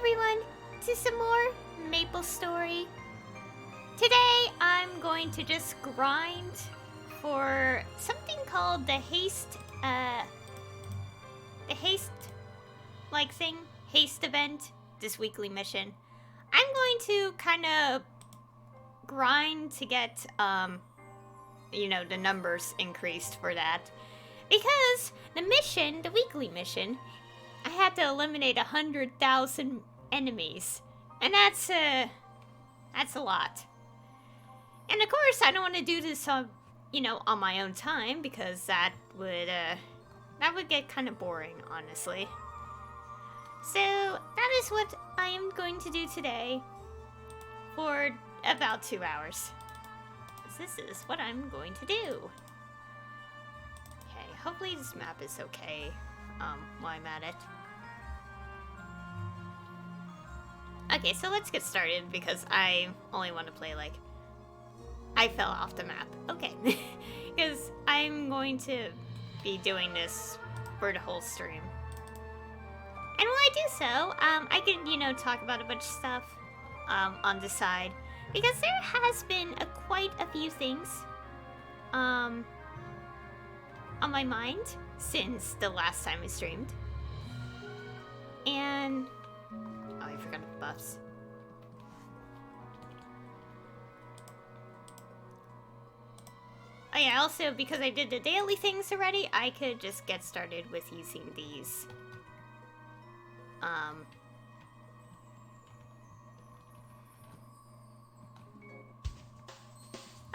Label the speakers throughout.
Speaker 1: everyone to some more Maplestory. Today I'm going to just grind for something called the Haste Event, this weekly mission. I'm going to kind of grind to get, the numbers increased for that. Because the weekly mission, I had to eliminate 100,000 enemies. And that's a lot. And of course, I don't want to do this on my own time, because that would get kind of boring, honestly. So, that is what I am going to do today for about 2 hours. This is what I'm going to do. Okay, hopefully this map is okay while I'm at it. Okay, so let's get started, because I only want to play, I fell off the map. Okay, because I'm going to be doing this for the whole stream. And while I do so, I can, talk about a bunch of stuff on the side, because there has been quite a few things on my mind since the last time I streamed. And oh, I forgot the buffs. Oh yeah, also because I did the daily things already, I could just get started with using these.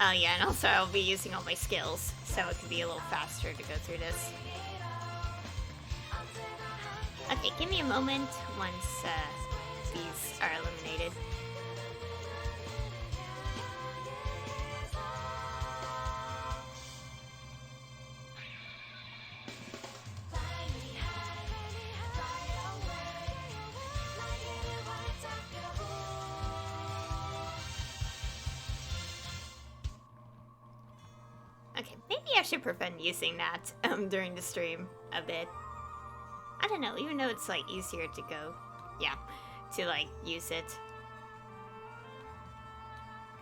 Speaker 1: Oh yeah, and also I'll be using all my skills, so it can be a little faster to go through this. Okay, give me a moment once these are eliminated. Okay, maybe I should prevent using that during the stream a bit. I don't know, even though it's easier to go, to use it.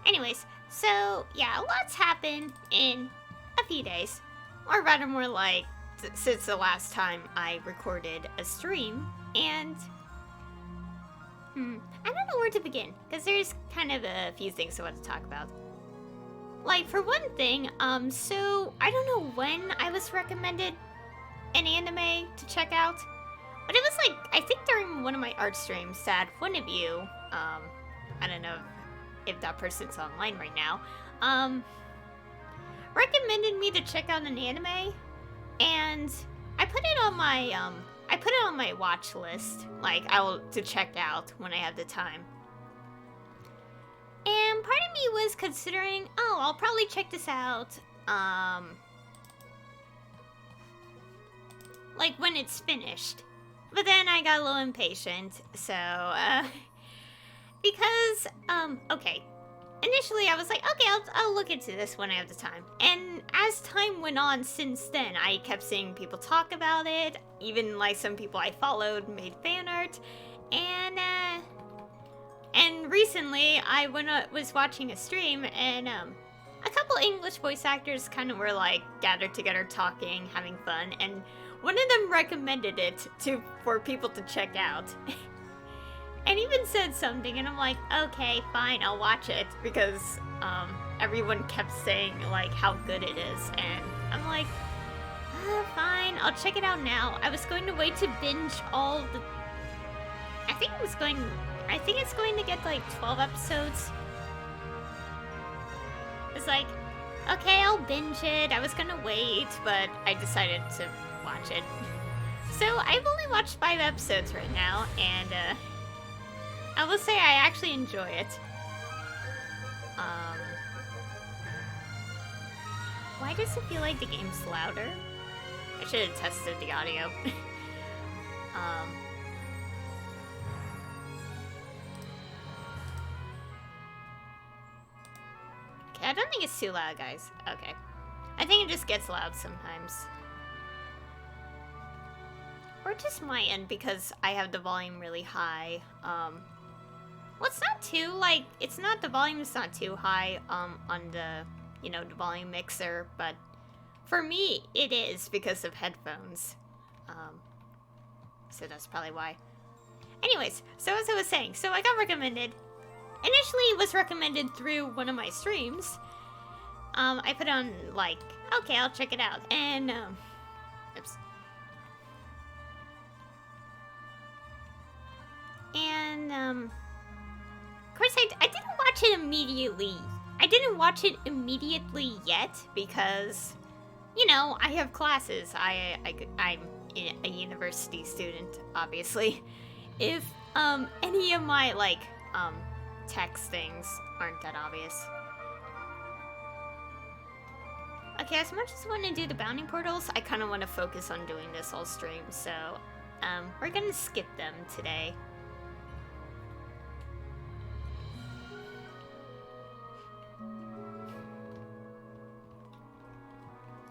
Speaker 1: Anyways, so yeah, a lot's happened in a few days, or rather more since the last time I recorded a stream, and I don't know where to begin, because there's kind of a few things I want to talk about. For one thing, so I don't know when I was recommended an anime to check out, but it was I think during one of my art streams that one of you, I don't know if that person's online right now, recommended me to check out an anime, and I put it on my watch list, to check out when I have the time. And part of me was considering, I'll probably check this out, when it's finished. But then I got a little impatient, so, because, okay. Initially I was like, okay, I'll look into this when I have the time. And as time went on since then, I kept seeing people talk about it. Even, some people I followed made fan art. And recently, I was watching a stream, and a couple English voice actors kind of were gathered together talking, having fun, and one of them recommended it for people to check out. And even said something, and I'm like, okay, fine, I'll watch it, because everyone kept saying how good it is, and I'm like, fine, I'll check it out now. I was going to wait to binge all the... I think it's going to get 12 episodes. It's okay, I'll binge it. I was gonna wait, but I decided to watch it. So I've only watched 5 episodes right now, and I will say I actually enjoy it. Why does it feel like the game's louder? I should have tested the audio. Okay, I don't think it's too loud, guys. Okay. I think it just gets loud sometimes. or just my end because I have the volume really high. Well, it's not too, like, it's not, the volume is not too high, on the, you know, the volume mixer, but for me, it is because of headphones. So that's probably why. Anyways, so as I was saying, so I got recommended. Initially, it was recommended through one of my streams. I put on, like, okay, I'll check it out, and, oops. And, of course, I didn't watch it immediately. I didn't watch it immediately yet because, you know, I have classes. I'm a university student, obviously. If, any of my, like, text things aren't that obvious. Okay, as much as I want to do the bounding portals, I kind of want to focus on doing this all stream, so, we're gonna skip them today.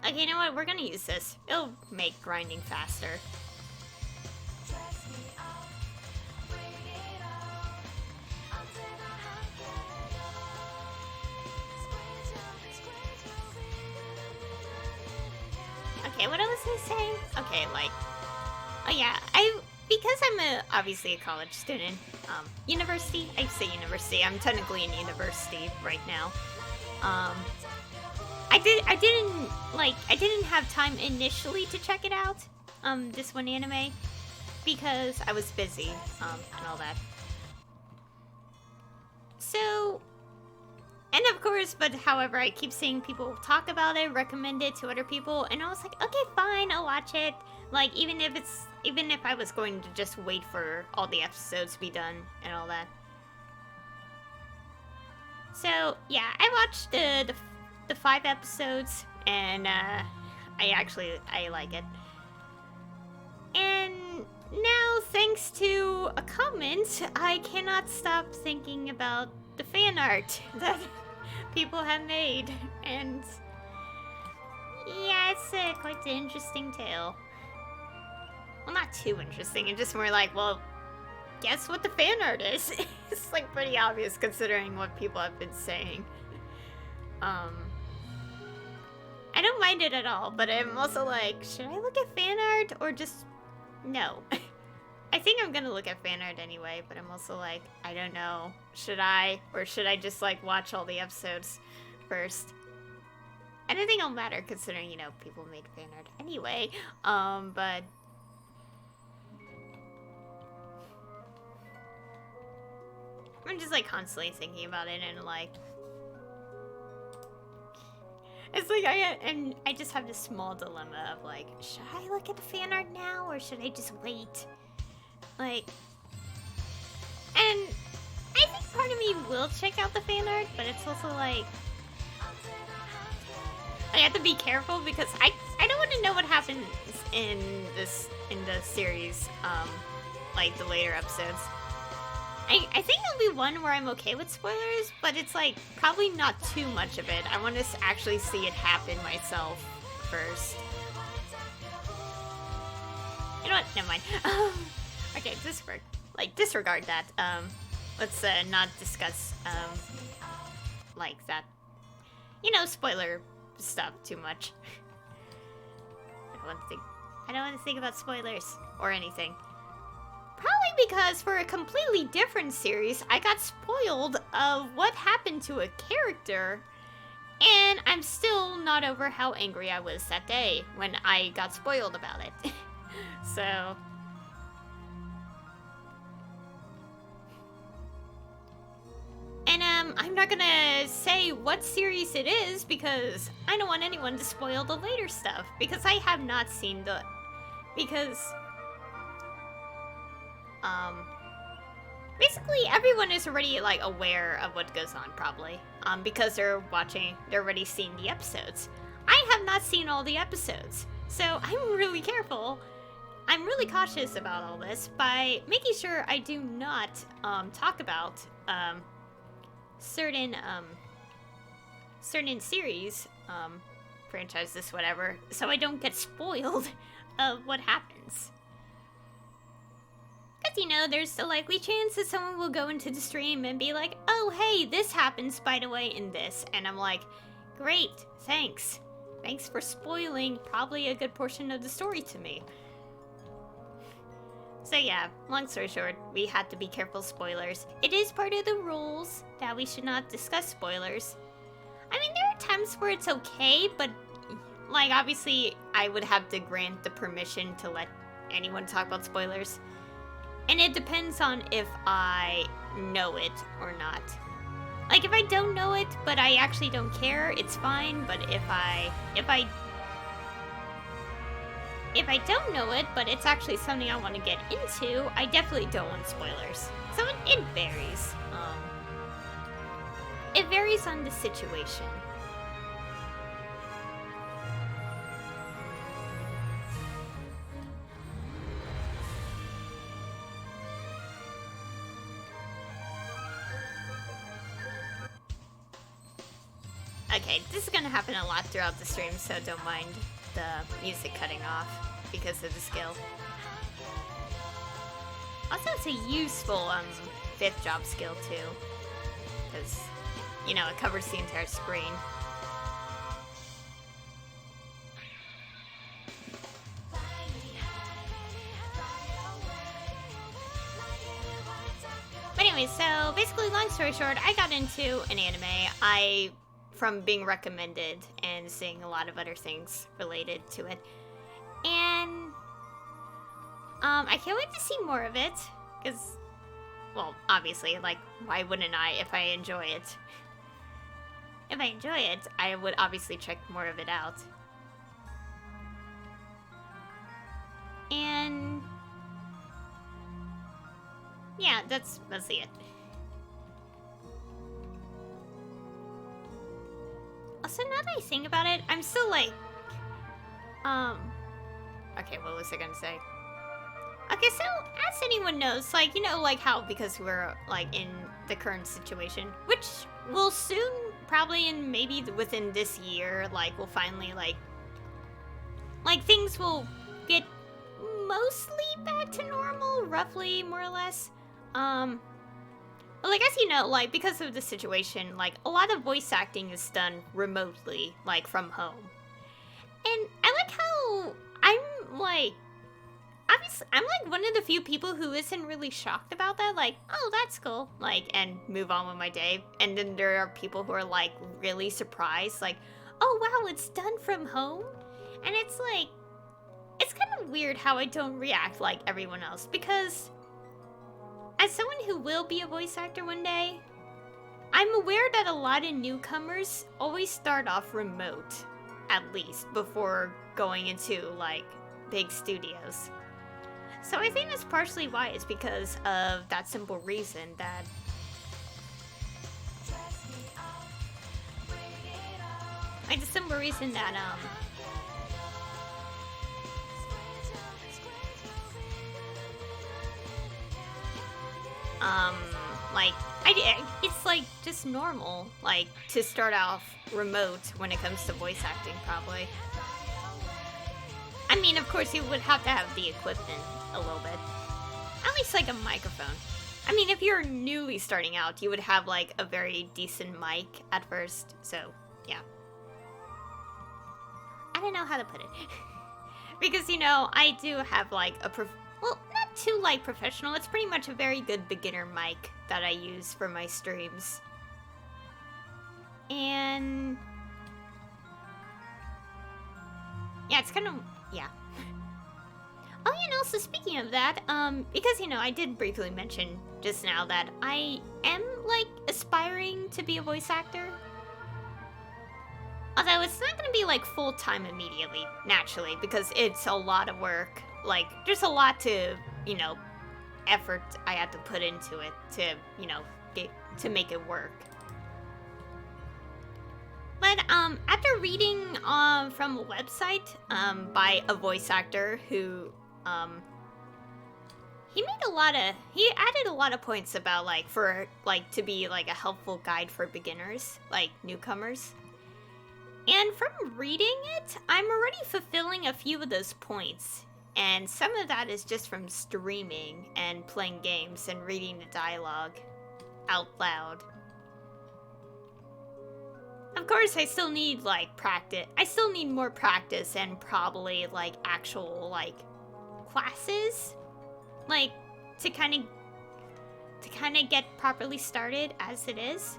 Speaker 1: Okay, you know what? We're gonna use this. It'll make grinding faster. Okay, what else was I saying? Okay, like, oh yeah, because I'm obviously a college student, university, I say university, I'm technically in university right now, I didn't have time initially to check it out, this one anime, because I was busy, and all that. So, and of course, but however, I keep seeing people talk about it, recommend it to other people, and I was like, okay, fine, I'll watch it. Like, even if I was going to just wait for all the episodes to be done and all that. So, yeah, I watched the 5 episodes, and, I like it. And now, thanks to a comment, I cannot stop thinking about the fan art that people have made, and yeah, it's quite an interesting tale. Well, not too interesting, it's just more like, well, guess what the fan art is? It's like pretty obvious considering what people have been saying. I don't mind it at all, but I'm also like, should I look at fan art or just no? I think I'm gonna look at fan art anyway, but I'm also like, I don't know. Should I? Or should I just, like, watch all the episodes first? I don't think it'll matter, considering, you know, people made fan art anyway. But I'm just, like, constantly thinking about it, and, like, it's like, I just have this small dilemma of, like, should I look at the fan art now, or should I just wait? Like, and I think part of me will check out the fan art, but it's also like, I have to be careful because I don't want to know what happens in the series, like the later episodes. I think there'll be one where I'm okay with spoilers, but it's like probably not too much of it. I want to actually see it happen myself first. You know what? Never mind. Okay, disregard that. Let's not discuss, like that, you know, spoiler stuff too much. I don't want to think about spoilers or anything. Probably because for a completely different series, I got spoiled of what happened to a character, and I'm still not over how angry I was that day when I got spoiled about it. So, and I'm not gonna say what series it is because I don't want anyone to spoil the later stuff, because I have not seen basically everyone is already, like, aware of what goes on, probably, because they're already seeing the episodes. I have not seen all the episodes, so I'm really careful. I'm really cautious about all this by making sure I do not, talk about, certain series, franchises, whatever, so I don't get spoiled of what happens. As you know, there's a likely chance that someone will go into the stream and be like, oh, hey, this happens, by the way, in this. And I'm like, great, thanks. Thanks for spoiling probably a good portion of the story to me. So yeah, long story short, we had to be careful spoilers. It is part of the rules that we should not discuss spoilers. I mean, there are times where it's okay, but, like, obviously, I would have to grant the permission to let anyone talk about spoilers. And it depends on if I know it or not. Like, if I don't know it, but I actually don't care, it's fine. But if I don't know it, but it's actually something I want to get into, I definitely don't want spoilers. So it varies. It varies on the situation. Okay, this is gonna happen a lot throughout the stream, so don't mind the music cutting off because of the skill. Also, it's a useful 5th job skill too, because, you know, it covers the entire screen. But anyway, so basically, long story short, I got into an anime from being recommended and seeing a lot of other things related to it. And I can't wait to see more of it, because, well, obviously, like, why wouldn't I if I enjoy it? If I enjoy it, I would obviously check more of it out. And yeah, that's mostly it. Also, now that I think about it, I'm still like, okay, what was I gonna say? Okay, so, as anyone knows, like, you know, like how, because we're, like, in the current situation, which will soon, probably in maybe within this year, like, we'll finally, like, things will get mostly back to normal, roughly, more or less. But, like, as you know, like, because of the situation, like, a lot of voice acting is done remotely, like, from home. And I like how I'm, like, obviously, I'm, like, one of the few people who isn't really shocked about that, like, oh, that's cool, like, and move on with my day. And then there are people who are, like, really surprised, like, oh, wow, it's done from home? And it's, like, it's kind of weird how I don't react like everyone else, because as someone who will be a voice actor one day, I'm aware that a lot of newcomers always start off remote, at least, before going into, like, big studios. So I think that's partially why. It's because of that simple reason that like, the simple reason that, like, it's, like, just normal, like, to start off remote when it comes to voice acting, probably. I mean, of course, you would have to have the equipment a little bit. At least, like, a microphone. I mean, if you're newly starting out, you would have, like, a very decent mic at first, so, yeah. I don't know how to put it. Because, you know, I do have, like, well, not too, like, professional. It's pretty much a very good beginner mic that I use for my streams. And yeah, it's kind of, yeah. Oh, and also speaking of that, because, you know, I did briefly mention just now that I am, like, aspiring to be a voice actor. Although it's not gonna be, like, full-time immediately, naturally, because it's a lot of work. Like, there's a lot to, you know, effort I have to put into it to, you know, to make it work. But, after reading, from a website, by a voice actor who, he added a lot of points about, like, to be, like, a helpful guide for beginners, like, newcomers. And from reading it, I'm already fulfilling a few of those points. And some of that is just from streaming and playing games and reading the dialogue out loud. Of course, I still need, like, practice. I still need more practice and probably, like, actual, like, classes. Like, to kind of get properly started as it is.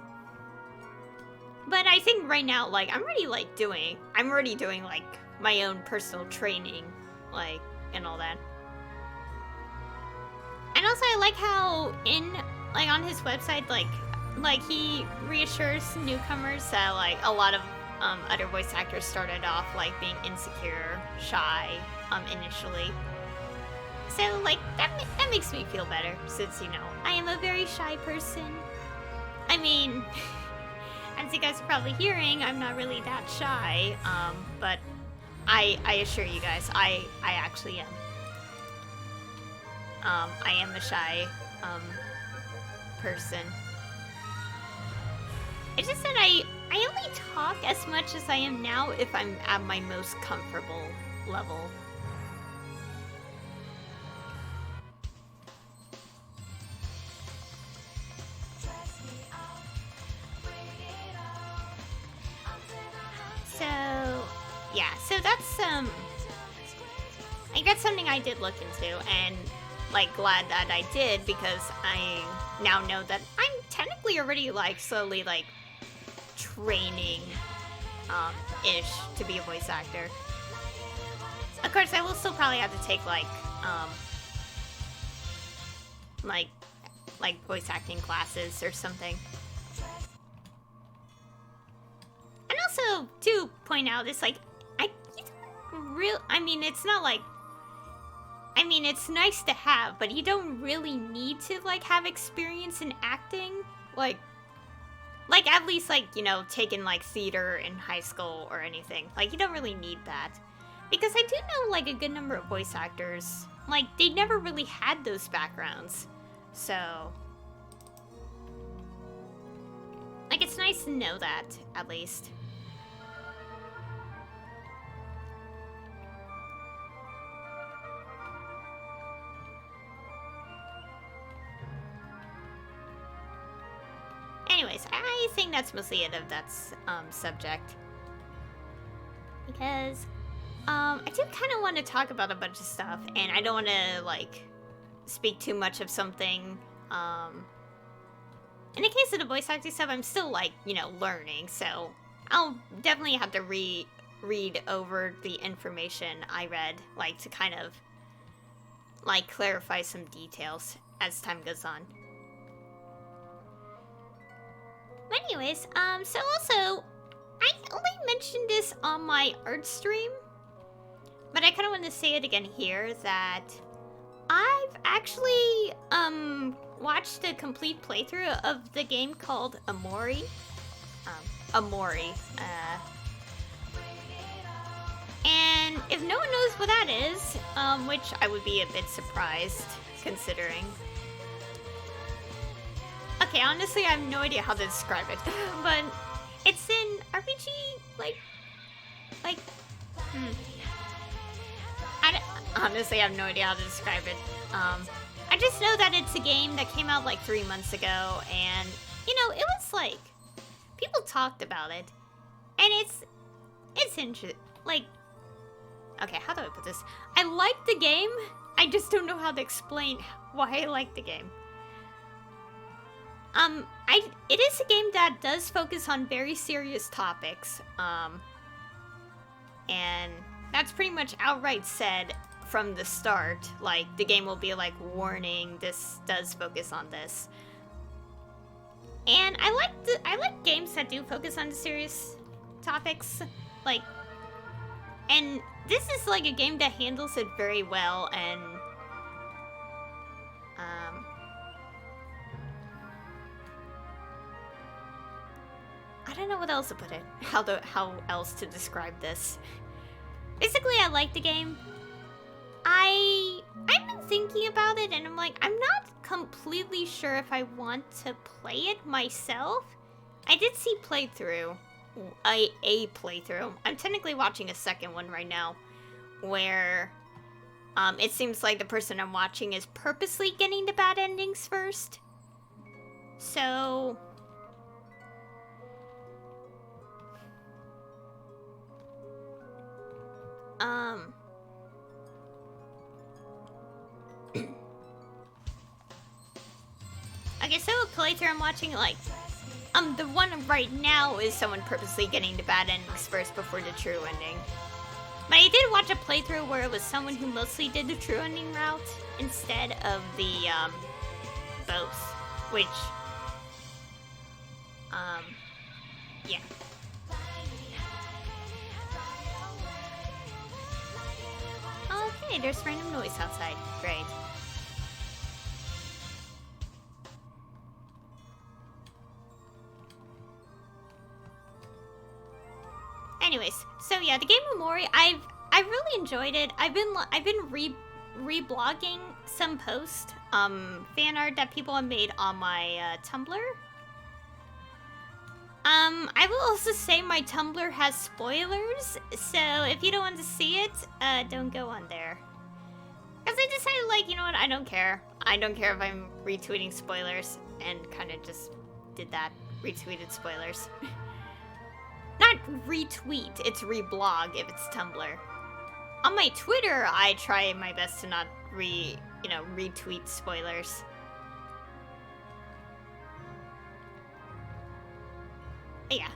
Speaker 1: But I think right now, like, I'm already doing, like, my own personal training, like, and all that. And also, I like how on his website, like he reassures newcomers that, like, a lot of other voice actors started off, like, being insecure, shy, initially. So, like, that makes me feel better, since, you know, I am a very shy person. I mean, as you guys are probably hearing, I'm not really that shy, but I assure you guys, I actually am. I am a shy, person. It's just that I only talk as much as I am now if I'm at my most comfortable level. So, yeah, so that's, like, that's something I did look into, and, like, glad that I did, because I now know that I'm technically already, like, slowly, like, training, ish to be a voice actor. Of course, I will still probably have to take, like voice acting classes or something. And also, to point out, it's like, I mean, it's not like, I mean, it's nice to have, but you don't really need to, like, have experience in acting. Like, at least, like, you know, taking, like, theater in high school or anything. Like, you don't really need that. Because I do know, like, a good number of voice actors, like, they never really had those backgrounds. So, like, it's nice to know that, at least. Anyways, I think that's mostly it of that subject. Because, I do kind of want to talk about a bunch of stuff, and I don't want to, like, speak too much of something. In the case of the voice acting stuff, I'm still, like, you know, learning, so I'll definitely have to read over the information I read, like, to kind of, like, clarify some details as time goes on. But anyways, so also, I only mentioned this on my art stream, but I kind of want to say it again here, that I've actually, watched a complete playthrough of the game called Amori. And if no one knows what that is, which I would be a bit surprised, considering. Okay, honestly, I have no idea how to describe it, but it's an RPG, honestly, I have no idea how to describe it. I just know that it's a game that came out, like, 3 months ago, and, you know, it was, like, people talked about it, and it's interesting, like, okay, how do I put this? I like the game, I just don't know how to explain why I like the game. It is a game that does focus on very serious topics, and that's pretty much outright said from the start. Like, the game will be like, warning, this does focus on this. And I like games that do focus on serious topics, like, and this is like a game that handles it very well, and I don't know what else to put it. How else to describe this? Basically, I like the game. I've been thinking about it, and I'm like, I'm not completely sure if I want to play it myself. I did see playthrough, a playthrough. I'm technically watching a second one right now, where It seems like the person I'm watching is purposely getting the bad endings first. So... Okay, so a playthrough I'm watching, like... the one right now is someone purposely getting the bad endings first before the true ending. But I did watch a playthrough where it was someone who mostly did the true ending route instead of the, both. Which, yeah. Okay, there's random noise outside. Great. Anyways, so yeah, the game of Mori, I really enjoyed it. I've been reblogging some post fan art that people have made on my Tumblr. I will also say my Tumblr has spoilers, so if you don't want to see it, don't go on there. Cause I decided, like, you know what, I don't care. I don't care if I'm retweeting spoilers, and kind of just did that, retweeted spoilers. Not retweet, it's reblog if it's Tumblr. On my Twitter, I try my best to not retweet spoilers. Yeah.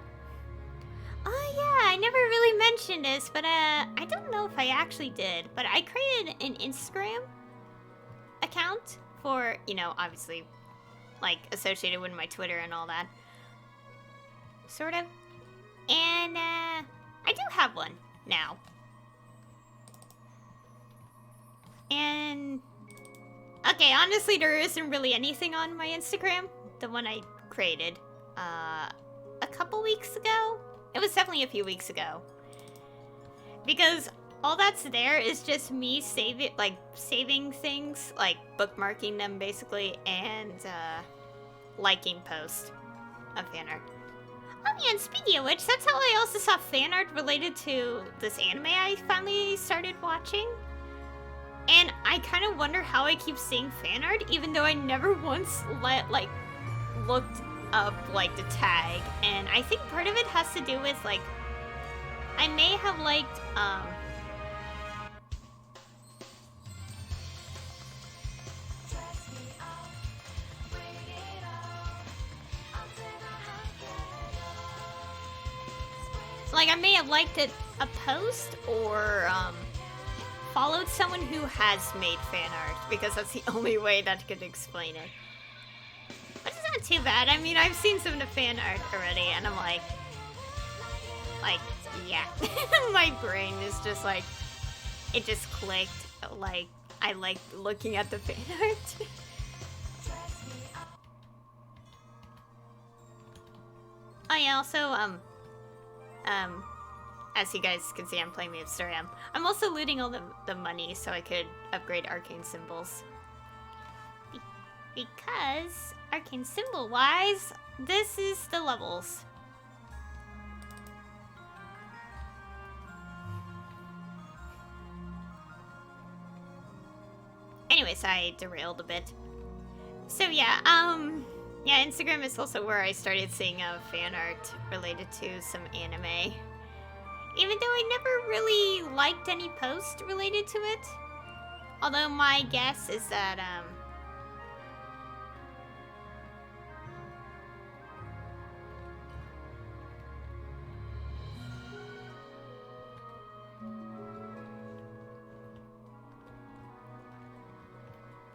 Speaker 1: Oh yeah, I never really mentioned this, but I don't know if I actually did, but I created an Instagram account for, obviously, like, associated with my Twitter and all that. Sort of. And, I do have one now. And, okay, honestly, there isn't really anything on my Instagram. The one I created, a couple weeks ago? It was definitely a few weeks ago. Because all that's there is just me saving things, like bookmarking them, basically, and, liking posts of fan art. Oh yeah, and speaking of which, that's how I also saw fan art related to this anime I finally started watching. And I kind of wonder how I keep seeing fan art, even though I never once looked up, like, the tag. And I think part of it has to do with, like, I may have liked, like, I may have liked a post or, followed someone who has made fan art, because that's the only way that could explain it. But it's not too bad. I mean, I've seen some of the fan art already, and I'm like, yeah. My brain is just like, it just clicked. Like, I like looking at the fan art. Oh yeah, also, as you guys can see, I'm playing Maplestory. I'm also looting all the money so I could upgrade arcane symbols. Because, arcane symbol-wise, this is the levels. Anyways, I derailed a bit. So yeah, yeah, Instagram is also where I started seeing fan art related to some anime. Even though I never really liked any post related to it. Although my guess is that,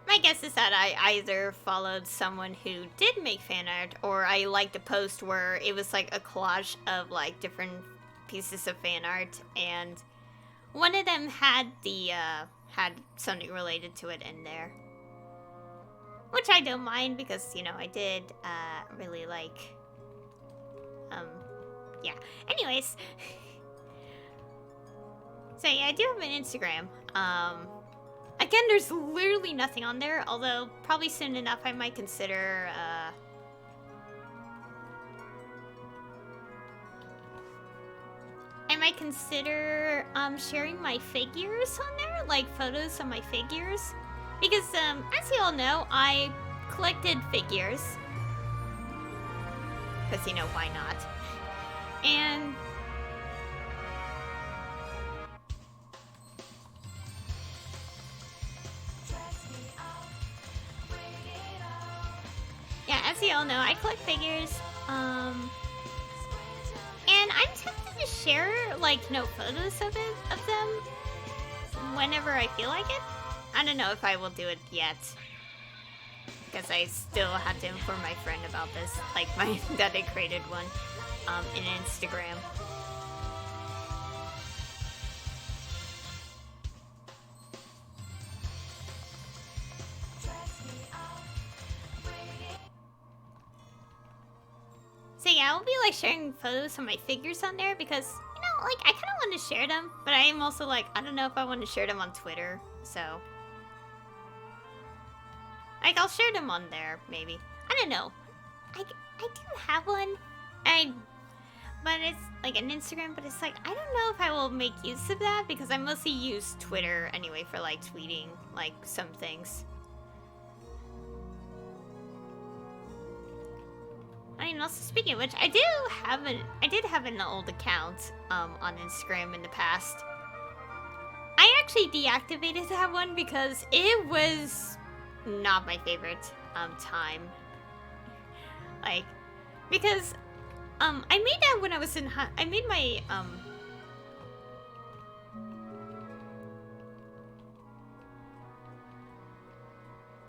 Speaker 1: my guess is that I either followed someone who did make fan art, or I liked a post where it was like a collage of, like, different pieces of fan art, and one of them had had something related to it in there, which I don't mind, because I did really like yeah, anyways. So yeah, I do have an Instagram. Again, there's literally nothing on there, although probably soon enough I might consider might consider sharing my figures on there, like photos of my figures, because as you all know, I collected figures, because you know, why not? And yeah, as you all know, I collect figures, and I'm tempted to share, like, photos of them whenever I feel like it. I don't know if I will do it yet, because I still have to inform my friend about this, like, that I created one, in Instagram. So yeah, I'll be like sharing photos of my figures on there because, you know, like I kind of want to share them, but I am also like, I don't know if I want to share them on Twitter, so. Like, I'll share them on there, maybe. I don't know. I do have one, but it's like an Instagram, but it's like, I don't know if I will make use of that because I mostly use Twitter anyway for like tweeting, like some things. I mean, also speaking of which, I did have an old account on Instagram in the past. I actually deactivated that one because it was not my favorite time. Like, because I made that when I was in I made my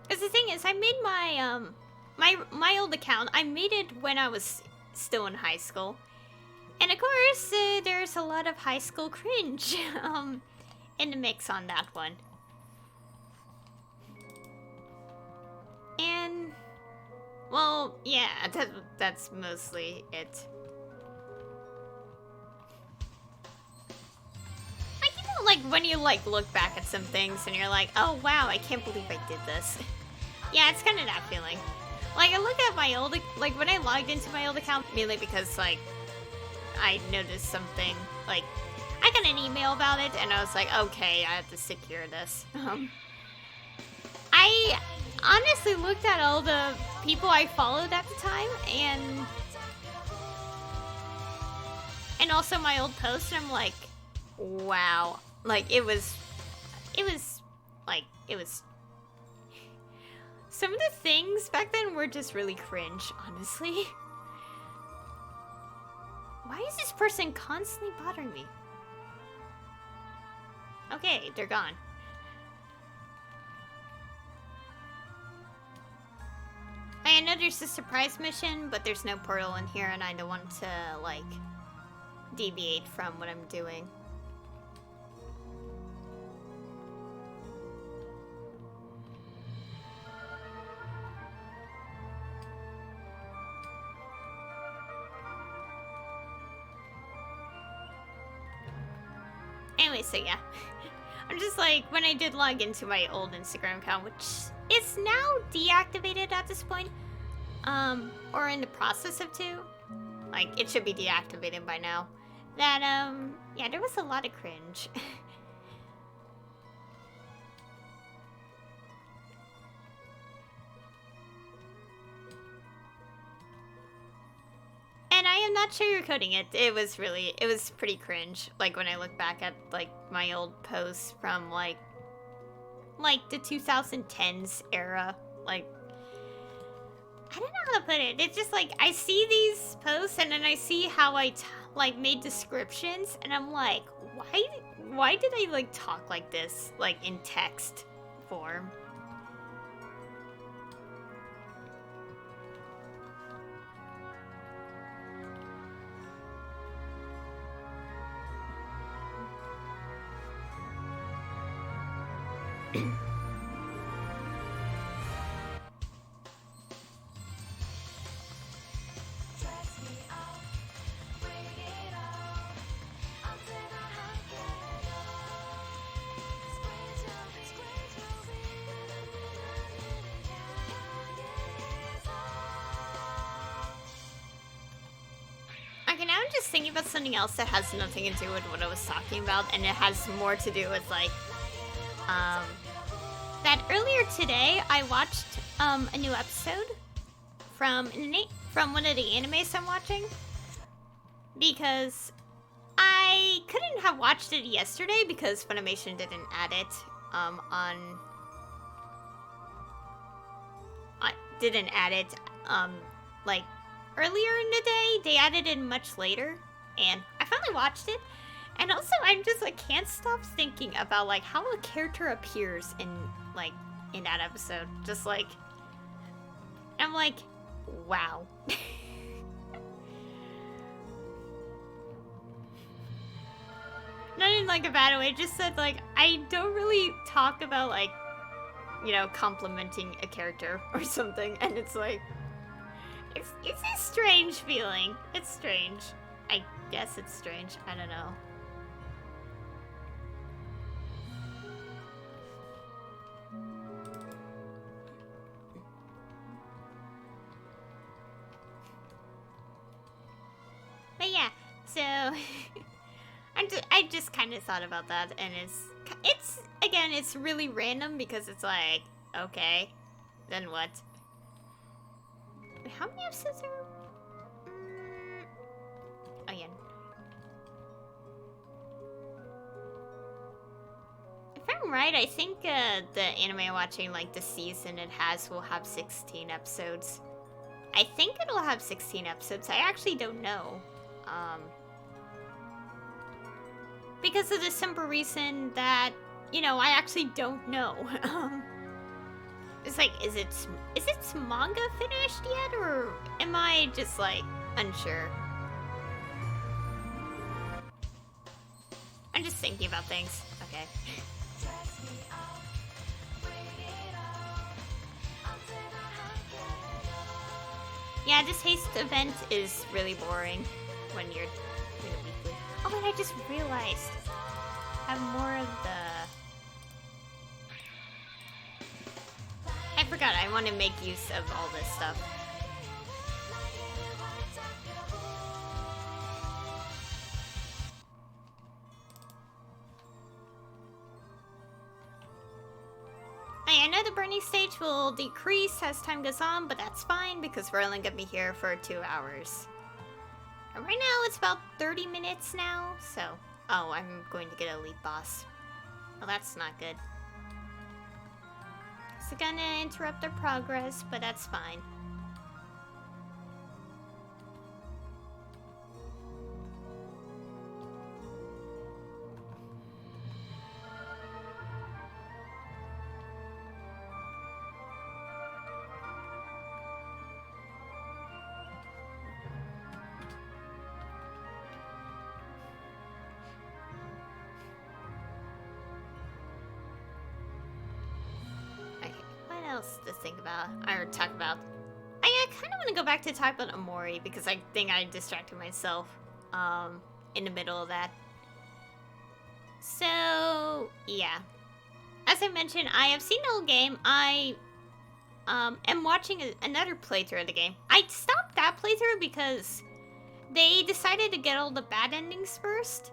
Speaker 1: Because the thing is, I made my my old account, I made it when I was still in high school. And of course, there's a lot of high school cringe in the mix on that one. And, well, yeah, that's mostly it. Like, you know, like, when you, like, look back at some things and you're like, oh, wow, I can't believe I did this. Yeah, it's kind of that feeling. Like, I look at my old, like, when I logged into my old account, mainly because, like, I noticed something, like, I got an email about it, and I was like, okay, I have to secure this. I honestly looked at all the people I followed at the time, and also my old posts, and I'm like, wow. Like, it was, some of the things back then were just really cringe, honestly. Why is this person constantly bothering me? Okay, they're gone. I know there's a surprise mission, but there's no portal in here, and I don't want to, like, deviate from what I'm doing. Anyway, so yeah. I'm just like, when I did log into my old Instagram account, which is now deactivated at this point, or in the process of like, it should be deactivated by now, that, yeah, there was a lot of cringe. And I am not sugarcoating it. It was pretty cringe. Like, when I look back at, like, my old posts from, like the 2010s era. Like, I don't know how to put it. It's just, like, I see these posts, and then I see how I, like, made descriptions, and I'm like, why did I, like, talk like this, like, in text form? Okay, now I'm I'm just thinking about something else that has nothing to do with what I was talking about, and it has more to do with, like, that earlier today I watched, a new episode from one of the animes I'm watching, because I couldn't have watched it yesterday because Funimation didn't add it, didn't add it, like, earlier in the day. They added it much later, and I finally watched it, and also I'm just, like, can't stop thinking about, like, how a character appears in, like, in that episode. Just, like, I'm like, wow. Not in, like, a bad way, just said, like, I don't really talk about, like, you know, complimenting a character or something, and it's like, it's a strange feeling. It's strange. I guess it's strange. I don't know. But yeah, so I just kind of thought about that, and it's again, it's really random because it's like, okay, then what? How many episodes are? Oh yeah. If I'm right, I think the anime I'm watching, like the season will have 16 episodes. I think it'll have 16 episodes. I actually don't know. Because of the simple reason that, you know, I actually don't know. It's like, is its manga finished yet, or am I just, like, unsure? I'm just thinking about things. Okay. Yeah, this Haste Event is really boring when you're doing a weekly. Oh, and I just realized I have more of the... I forgot, I want to make use of all this stuff. I know the burning stage will decrease as time goes on, but that's fine because we're only going to be here for 2 hours. And right now it's about 30 minutes now, so... Oh, I'm going to get Elite Boss. Well, that's not good. It's gonna interrupt our progress, but that's fine. To think about or talk about. I kind of want to go back to talk about Amori because I think I distracted myself in the middle of that. So yeah, as I mentioned, I have seen the whole game. I am watching another playthrough of the game. I stopped that playthrough because they decided to get all the bad endings first.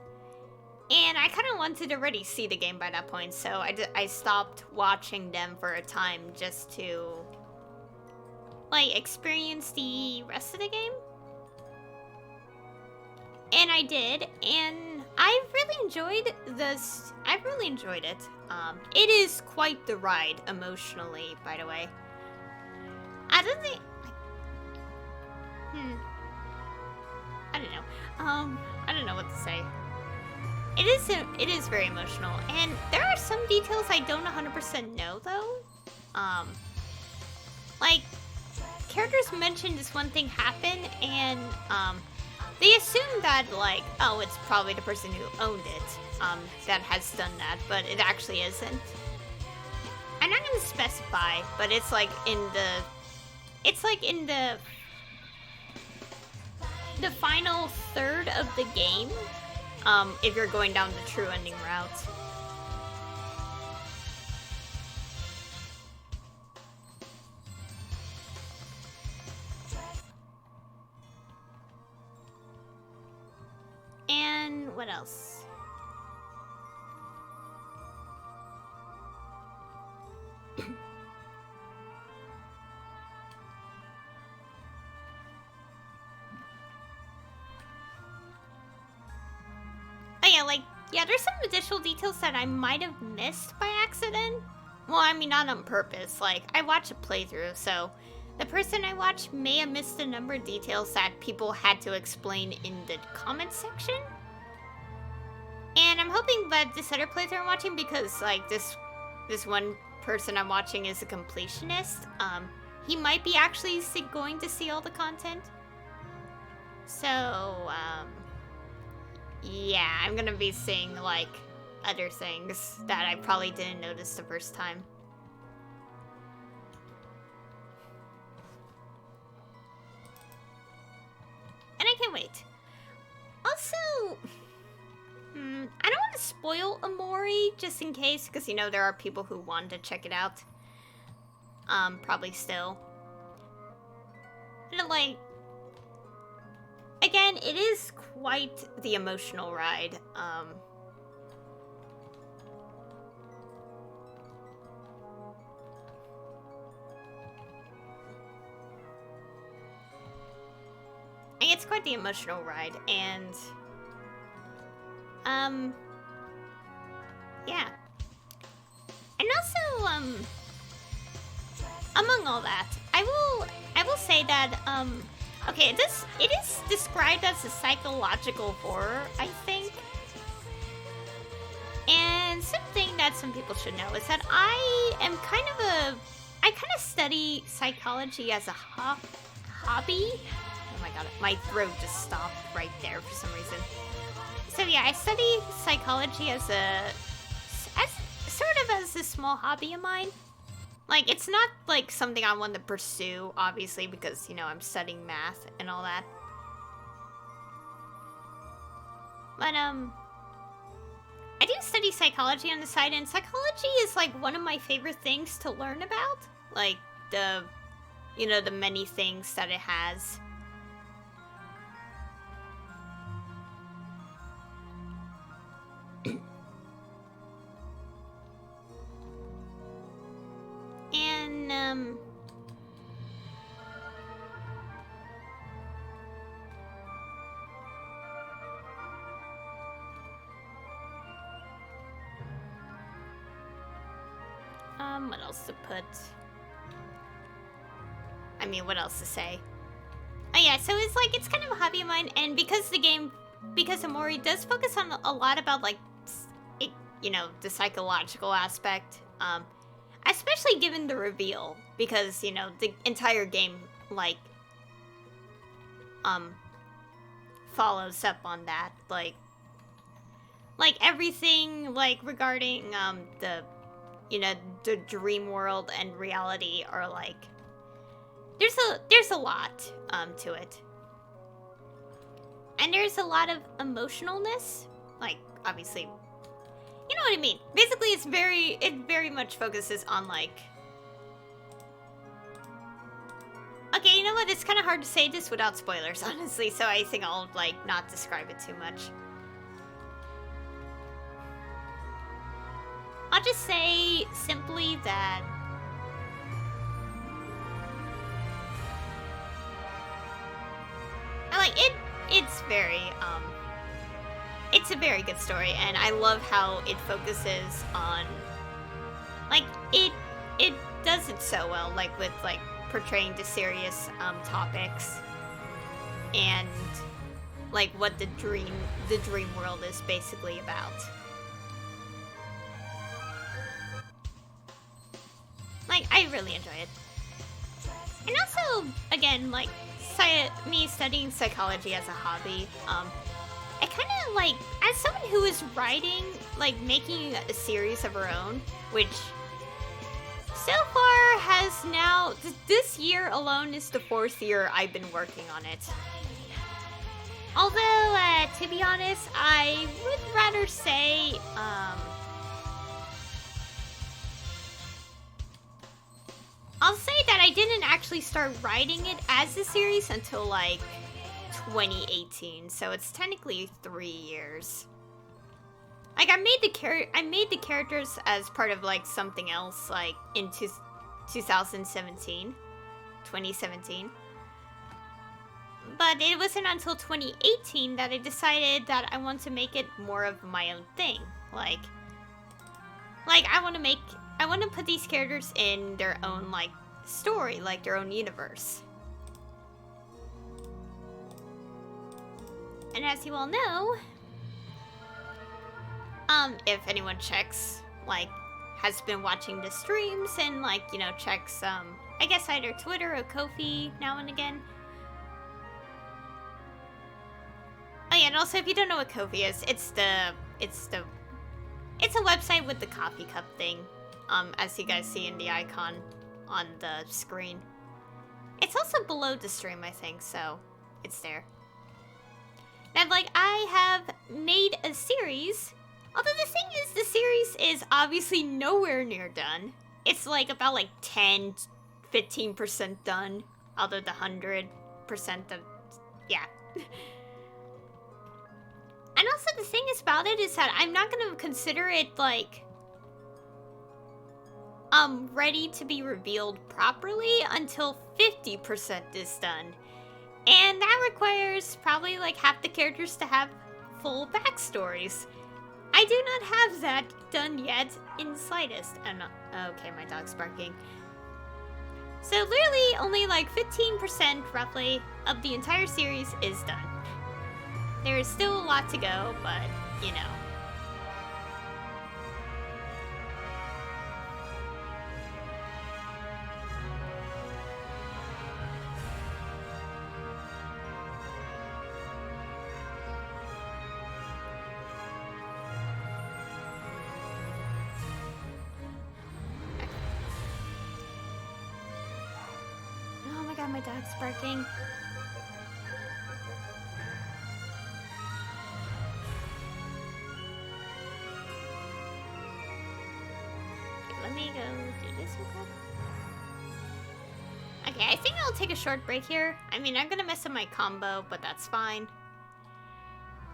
Speaker 1: And I kind of wanted to already see the game by that point, so I stopped watching them for a time just to, like, experience the rest of the game. And I did, and I've really enjoyed this. I've really enjoyed it. It is quite the ride emotionally, by the way. I don't think... I don't know. I don't know what to say. It is very emotional, and there are some details I don't 100% know, though. Like, characters mentioned this one thing happened, and, they assume that, like, oh, it's probably the person who owned it, that has done that, but it actually isn't. I'm not gonna specify, but it's, like, in the final third of the game. If you're going down the true ending route. what else? Oh yeah, like, yeah, there's some additional details that I might have missed by accident. Well, I mean, not on purpose. Like, I watched a playthrough, so the person I watched may have missed a number of details that people had to explain in the comments section. And I'm hoping that this other playthrough I'm watching, because, like, this one person I'm watching is a completionist, he might be actually going to see all the content. So, yeah, I'm gonna be seeing, like, other things that I probably didn't notice the first time. And I can't wait. Also, I don't want to spoil Amori, just in case, because, you know, there are people who want to check it out. Probably still. And, like, again, it is quite the emotional ride. It's quite the emotional ride, and yeah. And also, among all that, I will say that, okay, it is described as a psychological horror, I think. And something that some people should know is that I kind of study psychology as a hobby. Oh my god, my throat just stopped right there for some reason. So yeah, I study psychology as sort of as a small hobby of mine. Like, it's not, like, something I want to pursue, obviously, because, you know, I'm studying math and all that. But, I do study psychology on the side, and psychology is, like, one of my favorite things to learn about. Like, you know, the many things that it has. And, what else to put? I mean, what else to say? Oh yeah, so it's like, it's kind of a hobby of mine, and because Amori does focus on a lot about, like, you know, the psychological aspect, especially given the reveal, because, you know, the entire game, like, follows up on that, like everything, like, regarding, the, you know, the dream world and reality are, like, there's a lot, to it. And there's a lot of emotionalness, like, obviously, you know what I mean. Basically, it very much focuses on, like... Okay, you know what? It's kind of hard to say this without spoilers, honestly, so I think I'll, like, not describe it too much. I'll just say simply that... it's a very good story, and I love how it focuses on, like, it does it so well, like, with, like, portraying the serious, topics, and, like, what the dream world is basically about. Like, I really enjoy it. And also, again, like, me studying psychology as a hobby, I kind of, like, as someone who is writing, like, making a series of her own, which so far has now, this year alone is the 4th year I've been working on it. Although, to be honest, I would rather say, I'll say that I didn't actually start writing it as a series until, like, 2018, so it's technically 3 years. Like, I made the characters as part of, like, something else, like, in 2017. But it wasn't until 2018 that I decided that I want to make it more of my own thing. Like, I want to put these characters in their own, like, story, like, their own universe. And as you all know, if anyone checks, like, has been watching the streams and, like, you know, checks, I guess either Twitter or Ko-fi now and again. Oh yeah, and also if you don't know what Ko-fi is, it's a website with the coffee cup thing, as you guys see in the icon on the screen. It's also below the stream, I think, so it's there. And, like, I have made a series, although the thing is, the series is obviously nowhere near done. It's, like, about, like, 10-15% done, although the 100% of, yeah. And also the thing is about it is that I'm not going to consider it, like, ready to be revealed properly until 50% is done. And that requires probably, like, half the characters to have full backstories. I do not have that done yet in the slightest. I'm not... Okay, my dog's barking. So literally only, like, 15% roughly of the entire series is done. There is still a lot to go, but, you know. Oh my god, my dog's barking. Let me go do this real quick. Okay, I think I'll take a short break here. I mean, I'm gonna mess up my combo, but that's fine.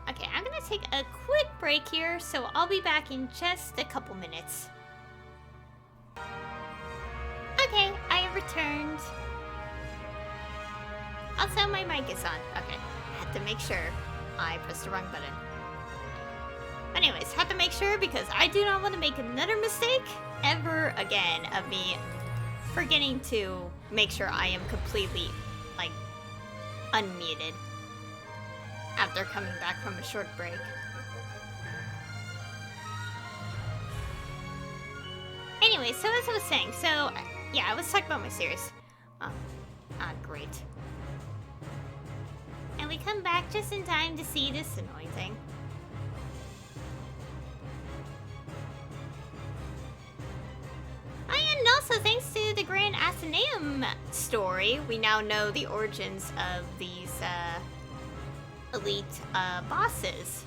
Speaker 1: Okay, I'm gonna take a quick break here, so I'll be back in just a couple minutes. Okay, I have returned. Also, my mic is on. Okay, I had to make sure I pressed the wrong button. Anyways, have to make sure because I do not want to make another mistake ever again of me forgetting to make sure I am completely, like, unmuted after coming back from a short break. Anyway, so as I was saying, so, yeah, I was talking about my series. Great. And we come back just in time to see this annoying thing. And also, thanks to the Grand Athenaeum story, we now know the origins of these, elite, bosses.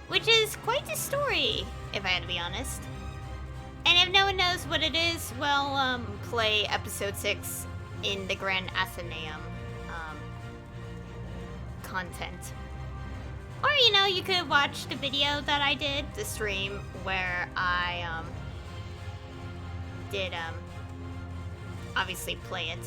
Speaker 1: Which is quite a story, if I had to be honest. And if no one knows what it is, well, play episode 6 in the Grand Athenaeum, content. Or, you know, you could watch the video that I did, the stream, where I, did, obviously play it.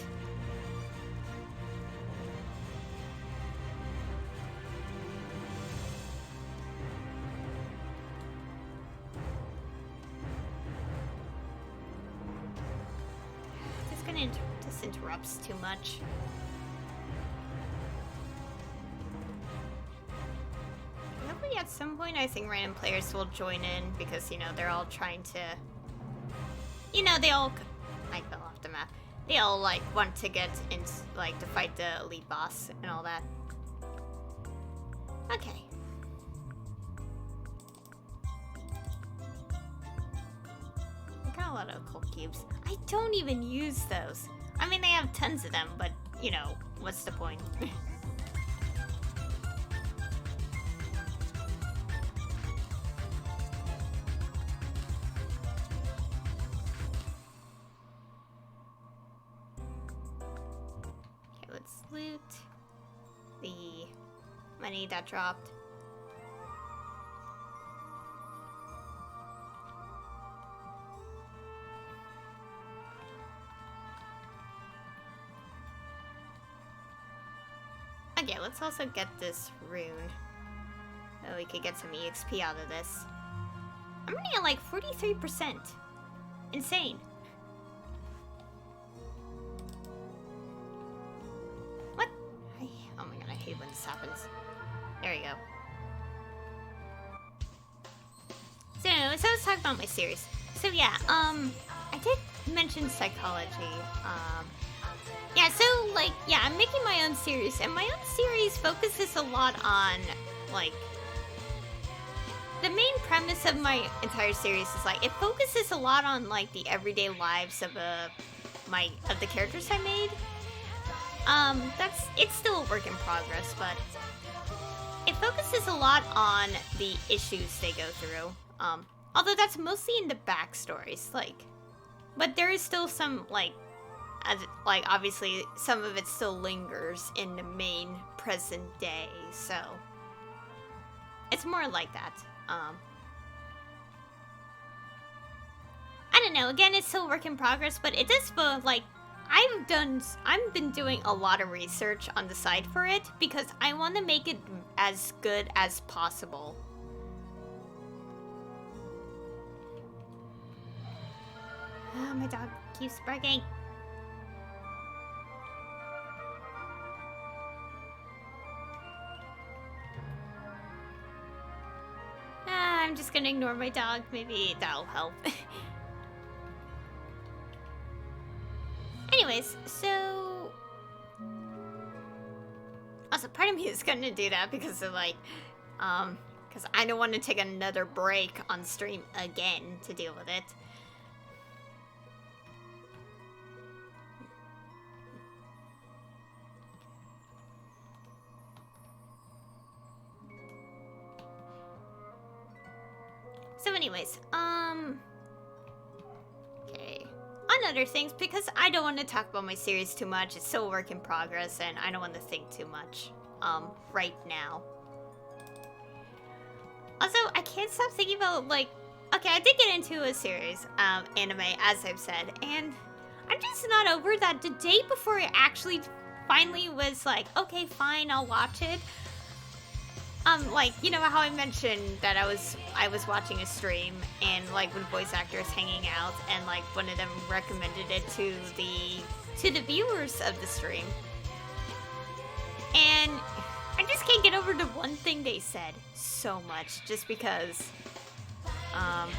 Speaker 1: This interrupts too much. Hopefully at some point I think random players will join in because, you know, they're all trying to... You know, they all... I fell off the map. They all, like, want to get into, like, to fight the elite boss and all that. Okay. I got a lot of occult cubes. I don't even use those. I mean, they have tons of them, but, you know, what's the point? loot the money that dropped. Okay, let's also get this rune. So we could get some EXP out of this. I'm running at like 43%. Insane. What? Oh my god, I hate when this happens. There we go. So let's talk about my series. So yeah, I did mention psychology. Yeah, so like, yeah, I'm making my own series, and my own series focuses a lot on, like, the main premise of my entire series is like, it focuses a lot on like the everyday lives of the characters I made. It's still a work in progress, but it focuses a lot on the issues they go through. Although that's mostly in the backstories, like, but there is still some like obviously some of it still lingers in the main present day, so it's more like that. I don't know, again, it's still a work in progress, but it does feel like I've been doing a lot of research on the side for it because I want to make it as good as possible. Oh, my dog keeps barking. I'm just gonna ignore my dog. Maybe that'll help. Anyways, so... Also, part of me is gonna do that because of, like, because I don't want to take another break on stream again to deal with it. So anyways, okay. On other things, because I don't want to talk about my series too much, it's still a work in progress, and I don't want to think too much, right now. Also, I can't stop thinking about, like, okay, I did get into a series, anime, as I've said, and I'm just not over that the day before it actually finally was like, okay, fine, I'll watch it. Like, you know how I mentioned that I was watching a stream and like with voice actors hanging out, and like one of them recommended it to the viewers of the stream. And I just can't get over the one thing they said so much, just because oh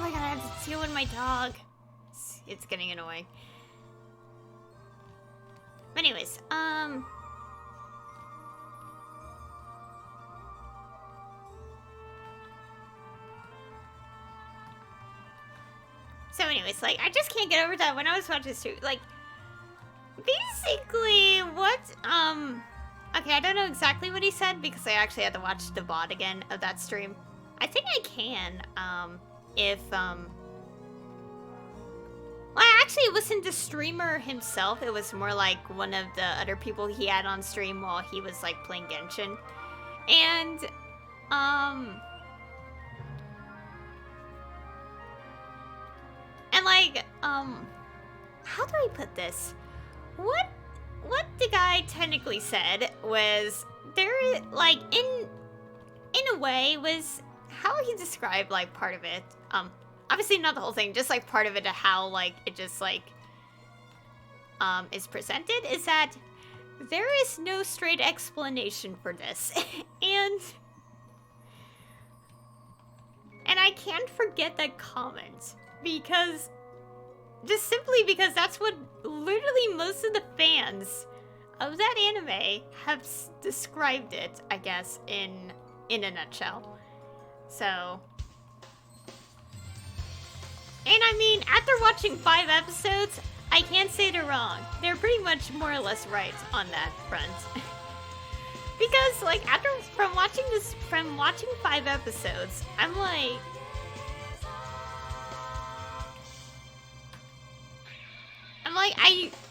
Speaker 1: my god, I have to deal with my dog. It's getting annoying. Anyways, so anyways, like, I just can't get over that when I was watching stream, like, basically, what, okay, I don't know exactly what he said, because I actually had to watch the VOD again of that stream. I think I can, well, actually, it wasn't the streamer himself. It was more like one of the other people he had on stream while he was, like, playing Genshin. And, like, how do I put this? What the guy technically said was, there, like, in a way, was how he described, like, part of it, obviously not the whole thing, just like part of it, how like it just like is presented, is that there is no straight explanation for this. and I can't forget that comment, because just simply because that's what literally most of the fans of that anime have described it, I guess, in a nutshell. So, and I mean, after watching 5 episodes, I can't say they're wrong. They're pretty much more or less right on that front. Because, like, from watching 5 episodes, I'm like,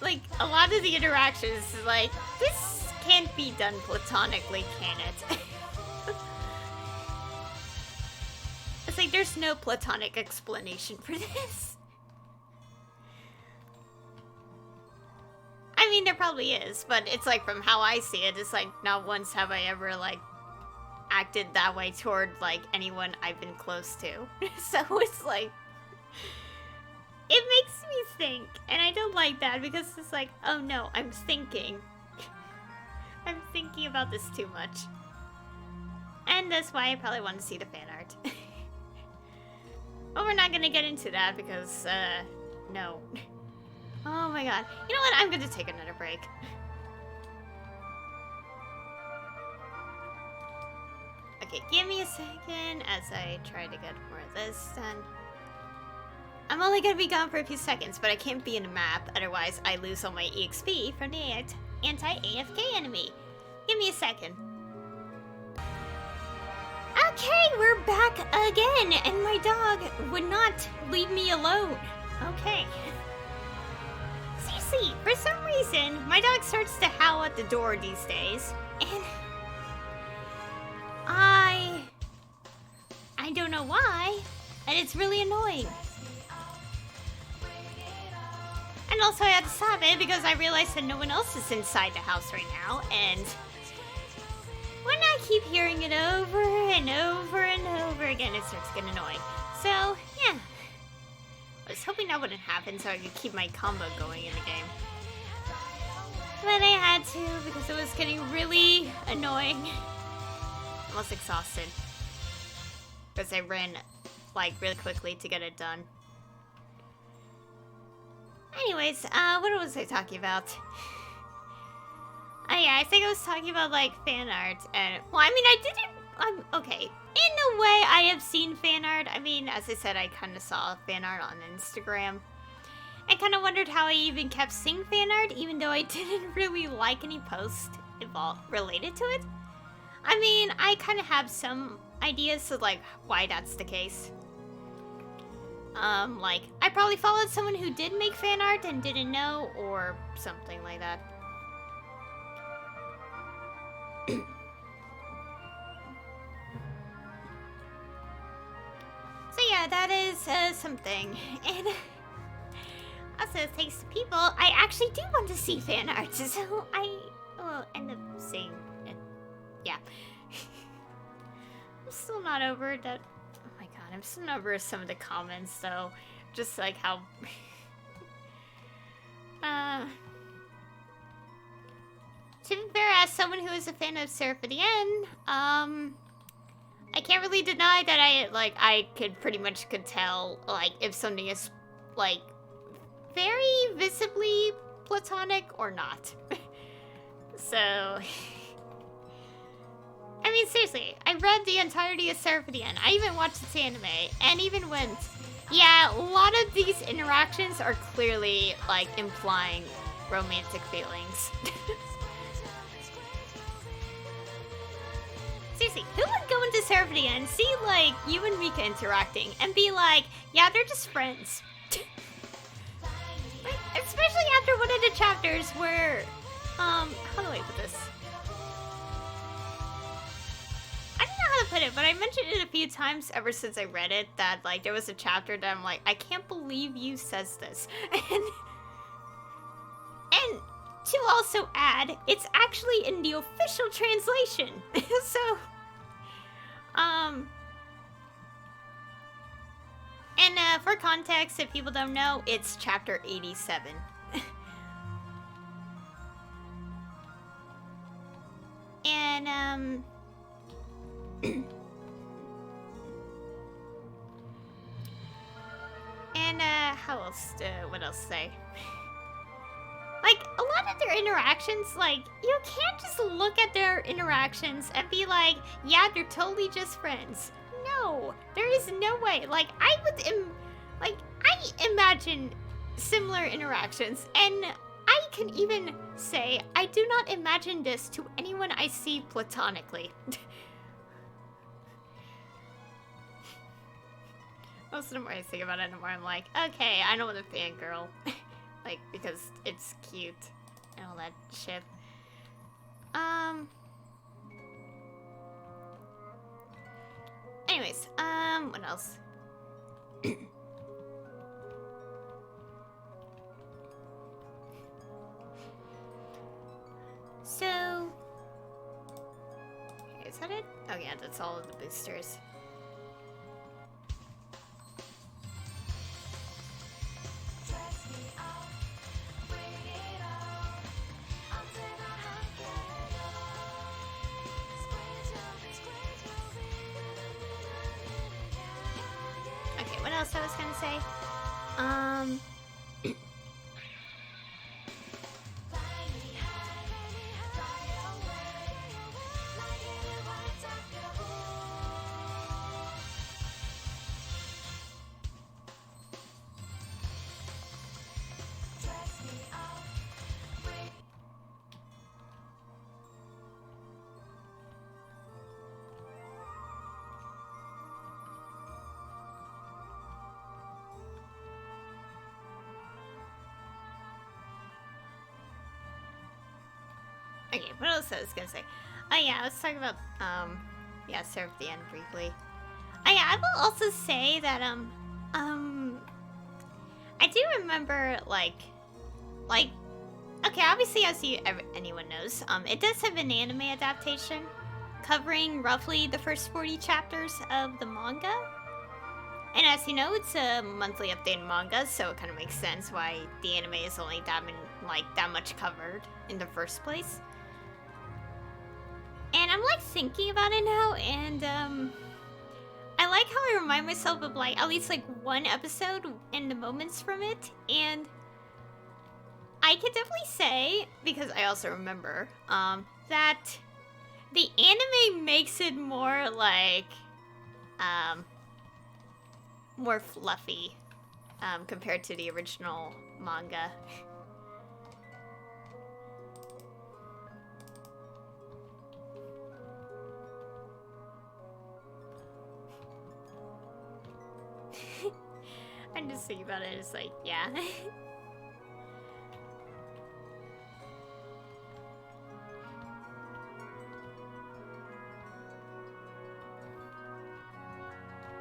Speaker 1: like, a lot of the interactions, like, this can't be done platonically, can it? It's like, there's no platonic explanation for this. I mean, there probably is, but it's like, from how I see it, it's like, not once have I ever, like, acted that way toward, like, anyone I've been close to. So it's like, it makes me think, and I don't like that, because it's like, oh no, I'm thinking. I'm thinking about this too much. And that's why I probably want to see the fan art. But we're not gonna get into that, because, no. Oh my god. You know what? I'm gonna take another break. Okay, give me a second as I try to get more of this done. I'm only gonna be gone for a few seconds, but I can't be in the map, otherwise I lose all my EXP from the anti-AFK enemy. Give me a second. Okay, we're back again, and my dog would not leave me alone. Okay. Seriously, for some reason, my dog starts to howl at the door these days, and I don't know why, and it's really annoying. And also I had to stop it because I realized that no one else is inside the house right now, and when I keep hearing it over and over and over again, it starts getting annoying. So, yeah. I was hoping that wouldn't happen so I could keep my combo going in the game. But I had to because it was getting really annoying. Almost exhausted. Because I ran, like, really quickly to get it done. Anyways, what was I talking about? Oh yeah, I think I was talking about, like, fan art, and, well, I mean, I didn't, okay. In a way, I have seen fan art. I mean, as I said, I kind of saw fan art on Instagram. I kind of wondered how I even kept seeing fan art, even though I didn't really like any post related to it. I mean, I kind of have some ideas of, like, why that's the case. Like, I probably followed someone who did make fan art and didn't know, or something like that. So yeah, that is, something. And also, thanks to people, I actually do want to see fan art, so I will end up seeing it. Yeah. I'm still not over that. Oh my god, I'm still not over some of the comments, though. Just like how... To be fair, as someone who is a fan of Seraph at the End, I can't really deny that I could tell, like, if something is, like, very visibly platonic or not. So... I mean, seriously, I read the entirety of Seraph at the End. I even watched its anime, and even went, yeah, a lot of these interactions are clearly, like, implying romantic feelings. Seriously, who would go into Seraph at the End, see, like, you and Rika interacting, and be like, yeah, they're just friends. Like, especially after one of the chapters where, how do I put this? I don't know how to put it, but I mentioned it a few times ever since I read it, that, like, there was a chapter that I'm like, I can't believe you says this. And to also add, it's actually in the official translation. So, and for context, if people don't know, it's chapter 87. And, and, how else, what else to say? Like, a lot of their interactions, like, you can't just look at their interactions and be like, yeah, they're totally just friends. No, there is no way. Like, I imagine similar interactions, and I can even say, I do not imagine this to anyone I see platonically. Most of the more I think about it, the more I'm like, okay, I don't want to fangirl. like, because it's cute and all that shit. Anyways, what else? So, is that it? Oh yeah, that's all of the boosters. Okay, what else I was gonna say? Okay, what else I was gonna say? Oh yeah, I was talking about, yeah, Serve the End briefly. Oh yeah, I will also say that, I do remember, like, okay, obviously, as anyone knows, it does have an anime adaptation covering roughly the first 40 chapters of the manga. And as you know, it's a monthly updated manga, so it kind of makes sense why the anime is only that much covered in the first place. And I'm like thinking about it now, and I like how I remind myself of like at least like one episode and the moments from it, and I can definitely say, because I also remember, that the anime makes it more like more fluffy compared to the original manga. I'm just thinking about it, it's like, yeah. But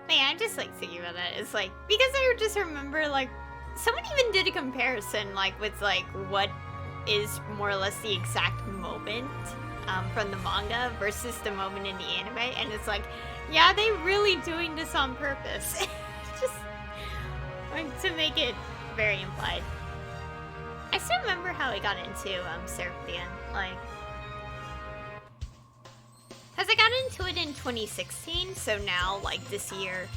Speaker 1: yeah, I'm just like thinking about that. It's like, because I just remember, like, someone even did a comparison, like, with like what is more or less the exact moment from the manga versus the moment in the anime, and it's like, yeah, they really doing this on purpose. Just like, to make it very implied. I still remember how I got into Seraph the End, like, because I got into it in 2016, so now, like, this year,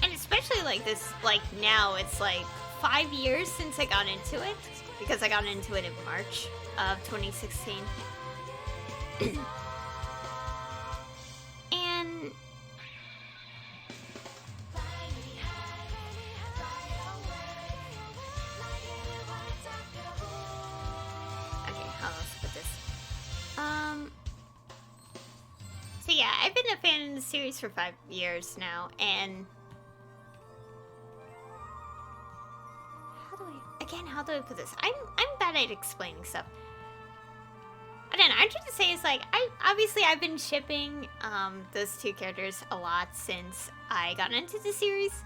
Speaker 1: and especially, like, this, like, now, it's, like, 5 years since I got into it, because I got into it in March of 2016. And okay, how else to put this? So yeah, I've been a fan of the series for 5 years now, and how do I put this? I'm bad at explaining stuff. I don't know, I'm trying to say is like, I've been shipping those two characters a lot since I got into the series.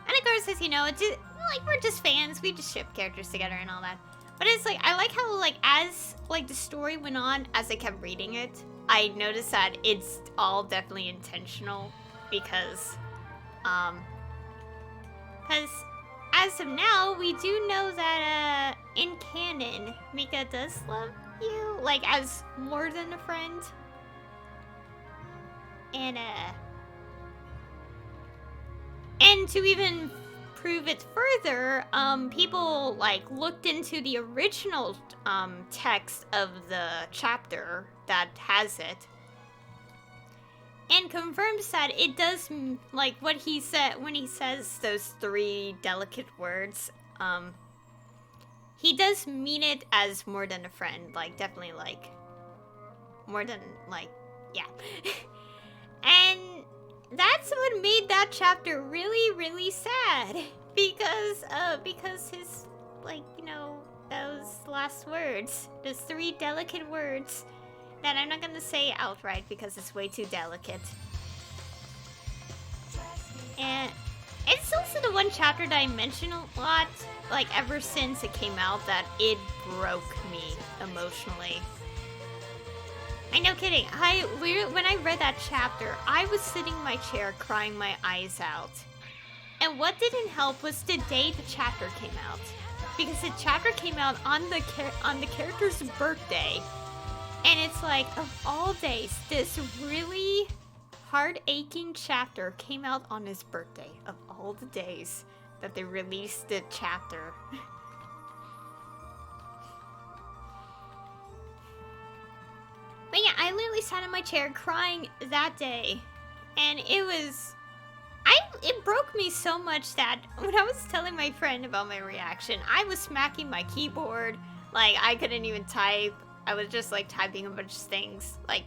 Speaker 1: And of course, as you know, it's just, like, we're just fans, we just ship characters together and all that. But it's like, I like how, like, as like the story went on, as I kept reading it, I noticed that it's all definitely intentional, because as of now, we do know that in canon, Mika does love you, like, as more than a friend. And to even prove it further, people, like, looked into the original text of the chapter that has it, and confirms that it does, like, what he said when he says those 3 delicate words, he does mean it as more than a friend, like, definitely, like, more than, like, yeah. And that's what made that chapter really, really sad, Because his, like, you know, those last words, those 3 delicate words that I'm not gonna say outright because it's way too delicate. And it's also the one chapter that I mention a lot, like, ever since it came out, that it broke me emotionally. I'm no kidding. When I read that chapter, I was sitting in my chair crying my eyes out. And what didn't help was the day the chapter came out. Because the chapter came out on the character's birthday. And it's like, of all days, this really heart-aching chapter came out on his birthday. Of all the days that they released the chapter. But yeah, I literally sat in my chair crying that day. And it broke me so much that when I was telling my friend about my reaction, I was smacking my keyboard. Like, I couldn't even type. I was just, like, typing a bunch of things. Like,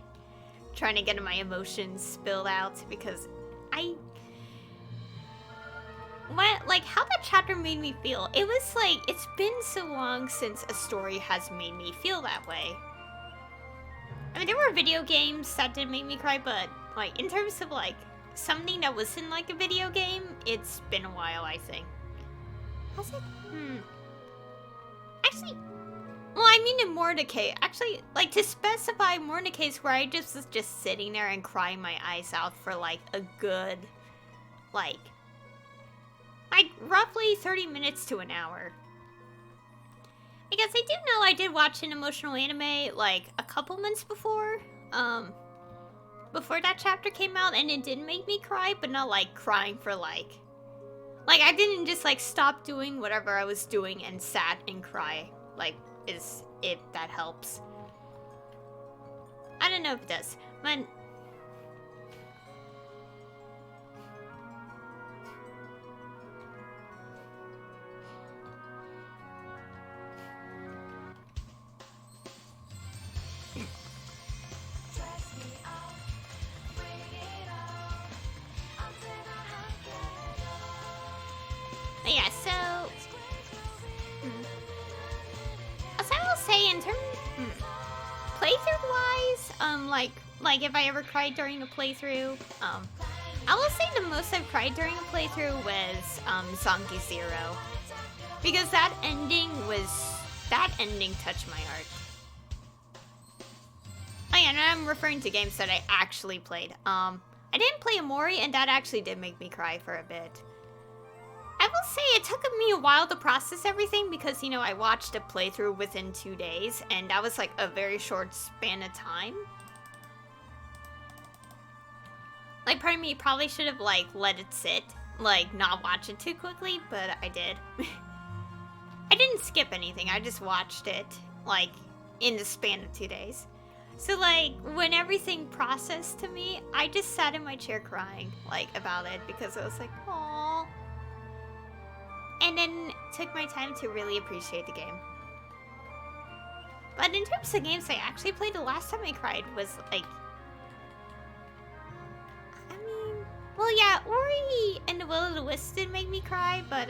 Speaker 1: trying to get my emotions spilled out because how that chapter made me feel. It was like, it's been so long since a story has made me feel that way. I mean, there were video games that did make me cry, but, like, in terms of, like, something that wasn't like a video game, it's been a while, I think. Has it? Actually, well, I mean in Mordecai. Actually, like, to specify, Mordecai's where I just was just sitting there and crying my eyes out for, like, a good, like roughly 30 minutes to an hour. Because I do know I did watch an emotional anime, like, a couple months before that chapter came out, and it did make me cry, but not, like, crying for, like, I didn't just, like, stop doing whatever I was doing and sat and cry, like, if that helps. I don't know if it does, but... yeah, so I will say, in terms playthrough-wise, like if I ever cried during a playthrough, I will say the most I've cried during a playthrough was Zonky Zero, because that ending touched my heart. Oh yeah, and I'm referring to games that I actually played. I didn't play Amori, and that actually did make me cry for a bit. I will say it took me a while to process everything because, you know, I watched a playthrough within 2 days, and that was, like, a very short span of time. Like, part of me probably should have, like, let it sit, like, not watch it too quickly, but I did. I didn't skip anything, I just watched it, like, in the span of 2 days. So, like, when everything processed to me, I just sat in my chair crying, like, about it, because I was like, aww. And then took my time to really appreciate the game. But in terms of games I actually played, the last time I cried was, like... I mean... Well, yeah, Ori and the Will of the Wisp did make me cry, but,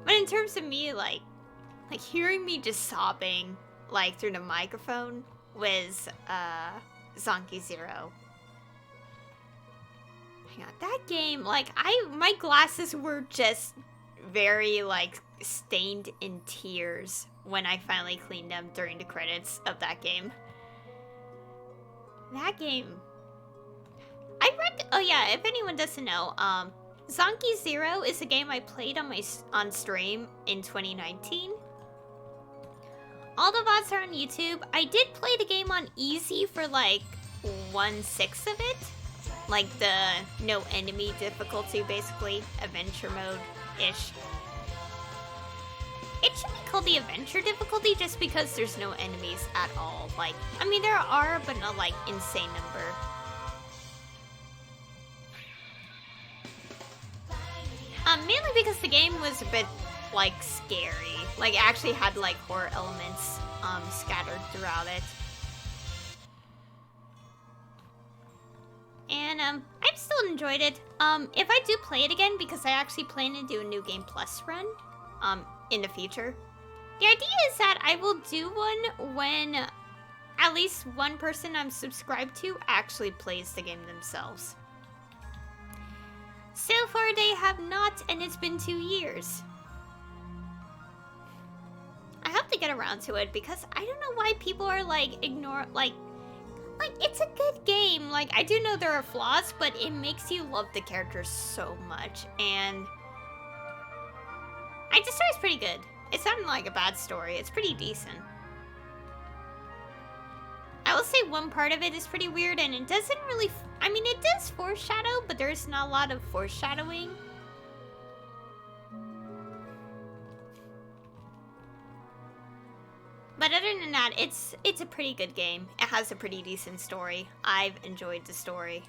Speaker 1: But in terms of me, like hearing me just sobbing, like, through the microphone was, Zonky Zero. Hang on, that game, like, my glasses were just very, like, stained in tears when I finally cleaned them during the credits of that game. That game... oh yeah, if anyone doesn't know, Zonky Zero is a game I played on stream in 2019. All the VODs are on YouTube. I did play the game on easy for, like, 1/6 of it. Like, the no enemy difficulty, basically. Adventure mode-ish. It should be called the adventure difficulty just because there's no enemies at all. Like, I mean, there are, but not, like, insane number. Mainly because the game was a bit, like, scary. Like, it actually had, like, horror elements, scattered throughout it. And, and I've still enjoyed it. If I do play it again, because I actually plan to do a New Game Plus run, in the future. The idea is that I will do one when at least one person I'm subscribed to actually plays the game themselves. So far they have not, and it's been 2 years. I hope to get around to it because I don't know why people are like like it's a good game. Like I do know there are flaws, but it makes you love the characters so much, and the story's pretty good. It's not like a bad story. It's pretty decent. I will say one part of it is pretty weird, and it doesn't really... I mean, it does foreshadow, but there's not a lot of foreshadowing. But other than that, it's a pretty good game. It has a pretty decent story. I've enjoyed the story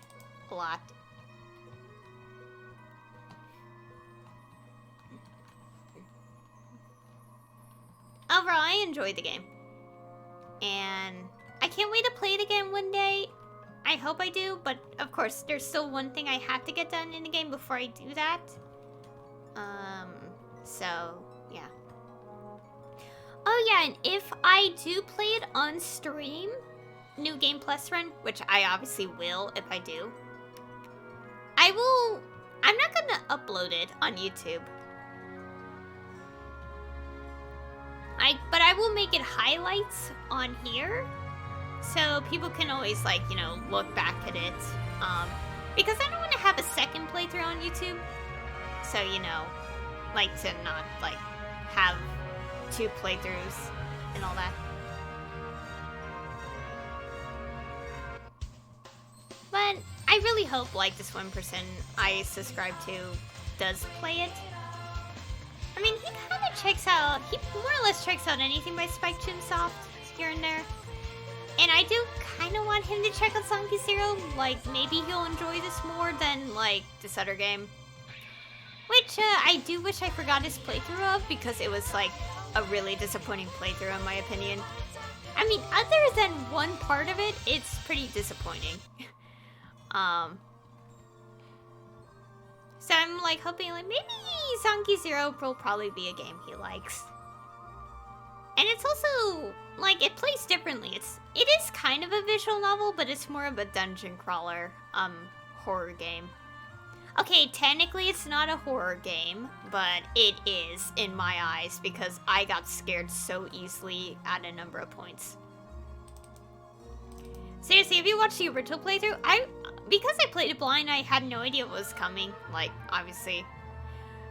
Speaker 1: a lot. Overall, I enjoyed the game. And I can't wait to play it again one day. I hope I do, but of course, there's still one thing I have to get done in the game before I do that. So, yeah. Oh yeah, and if I do play it on stream, New Game Plus run, which I obviously will if I do, I'm not gonna upload it on YouTube. But I will make it highlights on here, so people can always, like, you know, look back at it. Because I don't want to have a second playthrough on YouTube. So, you know, like, to not, like, have 2 playthroughs and all that. But I really hope, like, this one person I subscribe to does play it. I mean, he kind of checks out, he more or less checks out anything by Spike Chunsoft here and there. And I do kind of want him to check out Sonic Zero. Like, maybe he'll enjoy this more than, like, this other game. Which, I do wish I forgot his playthrough of, because it was, like, a really disappointing playthrough in my opinion. I mean, other than one part of it, it's pretty disappointing. So I'm, like, hoping, like, maybe Sonic Zero will probably be a game he likes. And it's also, like, it plays differently. It is kind of a visual novel, but it's more of a dungeon crawler, horror game. Okay, technically it's not a horror game, but it is in my eyes because I got scared so easily at a number of points. Seriously, if you watched the original playthrough, because I played it blind, I had no idea what was coming, like, obviously.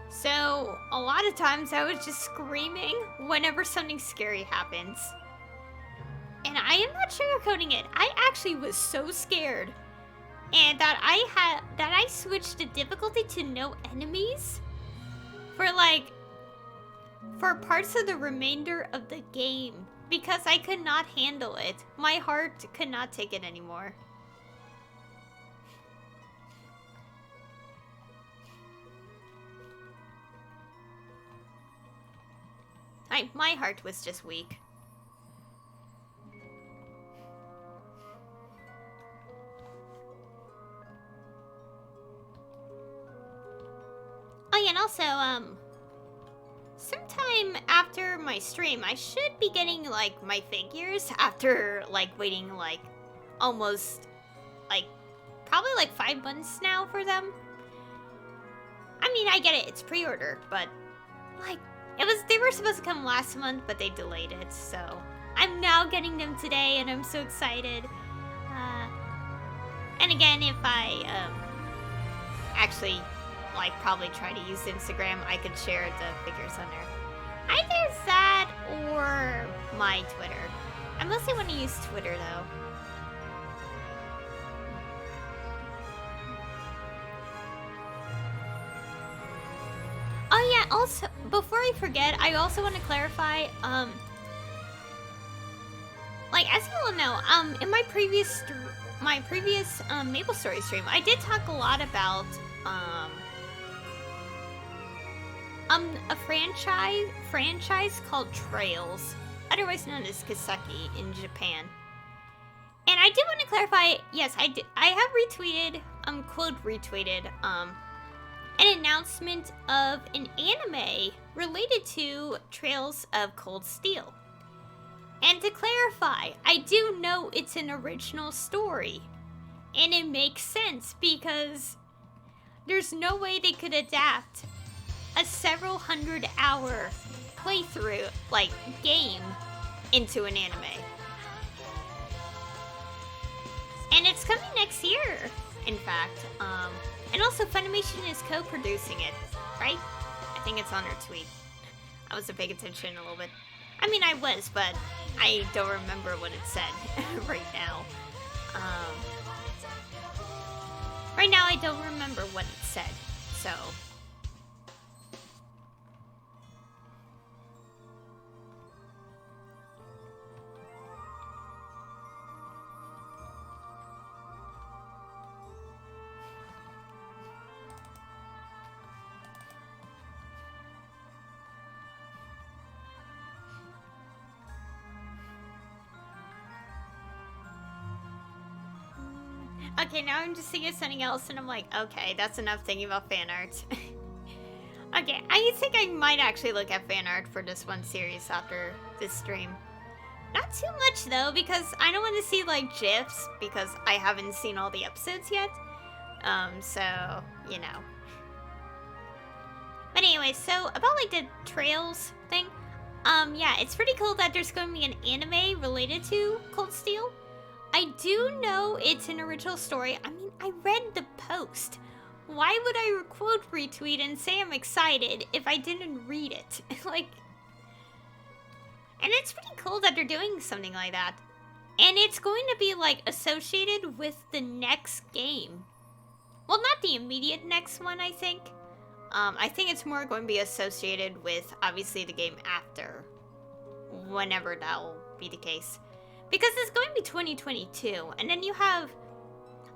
Speaker 1: So, a lot of times I was just screaming whenever something scary happens. And I am not sugarcoating it. I actually was so scared. And that I switched the difficulty to no enemies for parts of the remainder of the game. Because I could not handle it. My heart could not take it anymore. My heart was just weak. Oh yeah, and also, sometime after my stream, I should be getting, like, my figures after, like, waiting, like, almost, like, probably, like, 5 months now for them. I mean, I get it, it's pre-order, but, like, they were supposed to come last month, but they delayed it, so I'm now getting them today, and I'm so excited. And again, if I, actually, like, probably try to use Instagram, I could share the figures on there. Either that or my Twitter. I mostly want to use Twitter, though. Oh yeah, also, before I forget, I also want to clarify, like, as you all know, in my previous Maplestory stream, I did talk a lot about, a franchise called Trails, otherwise known as Kiseki in Japan. And I did want to clarify, yes, I have retweeted quote retweeted an announcement of an anime related to Trails of Cold Steel. And to clarify, I do know it's an original story. And it makes sense because there's no way they could adapt a several 100-hour playthrough, like, game into an anime. And it's coming next year, in fact. And also Funimation is co-producing it, right? I think it's on her tweet. I wasn't paying attention a little bit. I mean, I was, but I don't remember what it said right now. Right now, I don't remember what it said, so... Okay, now I'm just thinking of something else, and I'm like, okay, that's enough thinking about fan art. Okay, I think I might actually look at fan art for this one series after this stream. Not too much, though, because I don't want to see, like, GIFs, because I haven't seen all the episodes yet. So, you know. But anyway, so, about, like, the Trails thing. Yeah, it's pretty cool that there's going to be an anime related to Cold Steel. I do know it's an original story. I mean, I read the post. Why would I quote retweet and say I'm excited if I didn't read it? Like, and it's pretty cool that they're doing something like that. And it's going to be, like, associated with the next game. Well, not the immediate next one, I think. I think it's more going to be associated with, obviously, the game after. Whenever that'll be the case. Because it's going to be 2022, and then you have...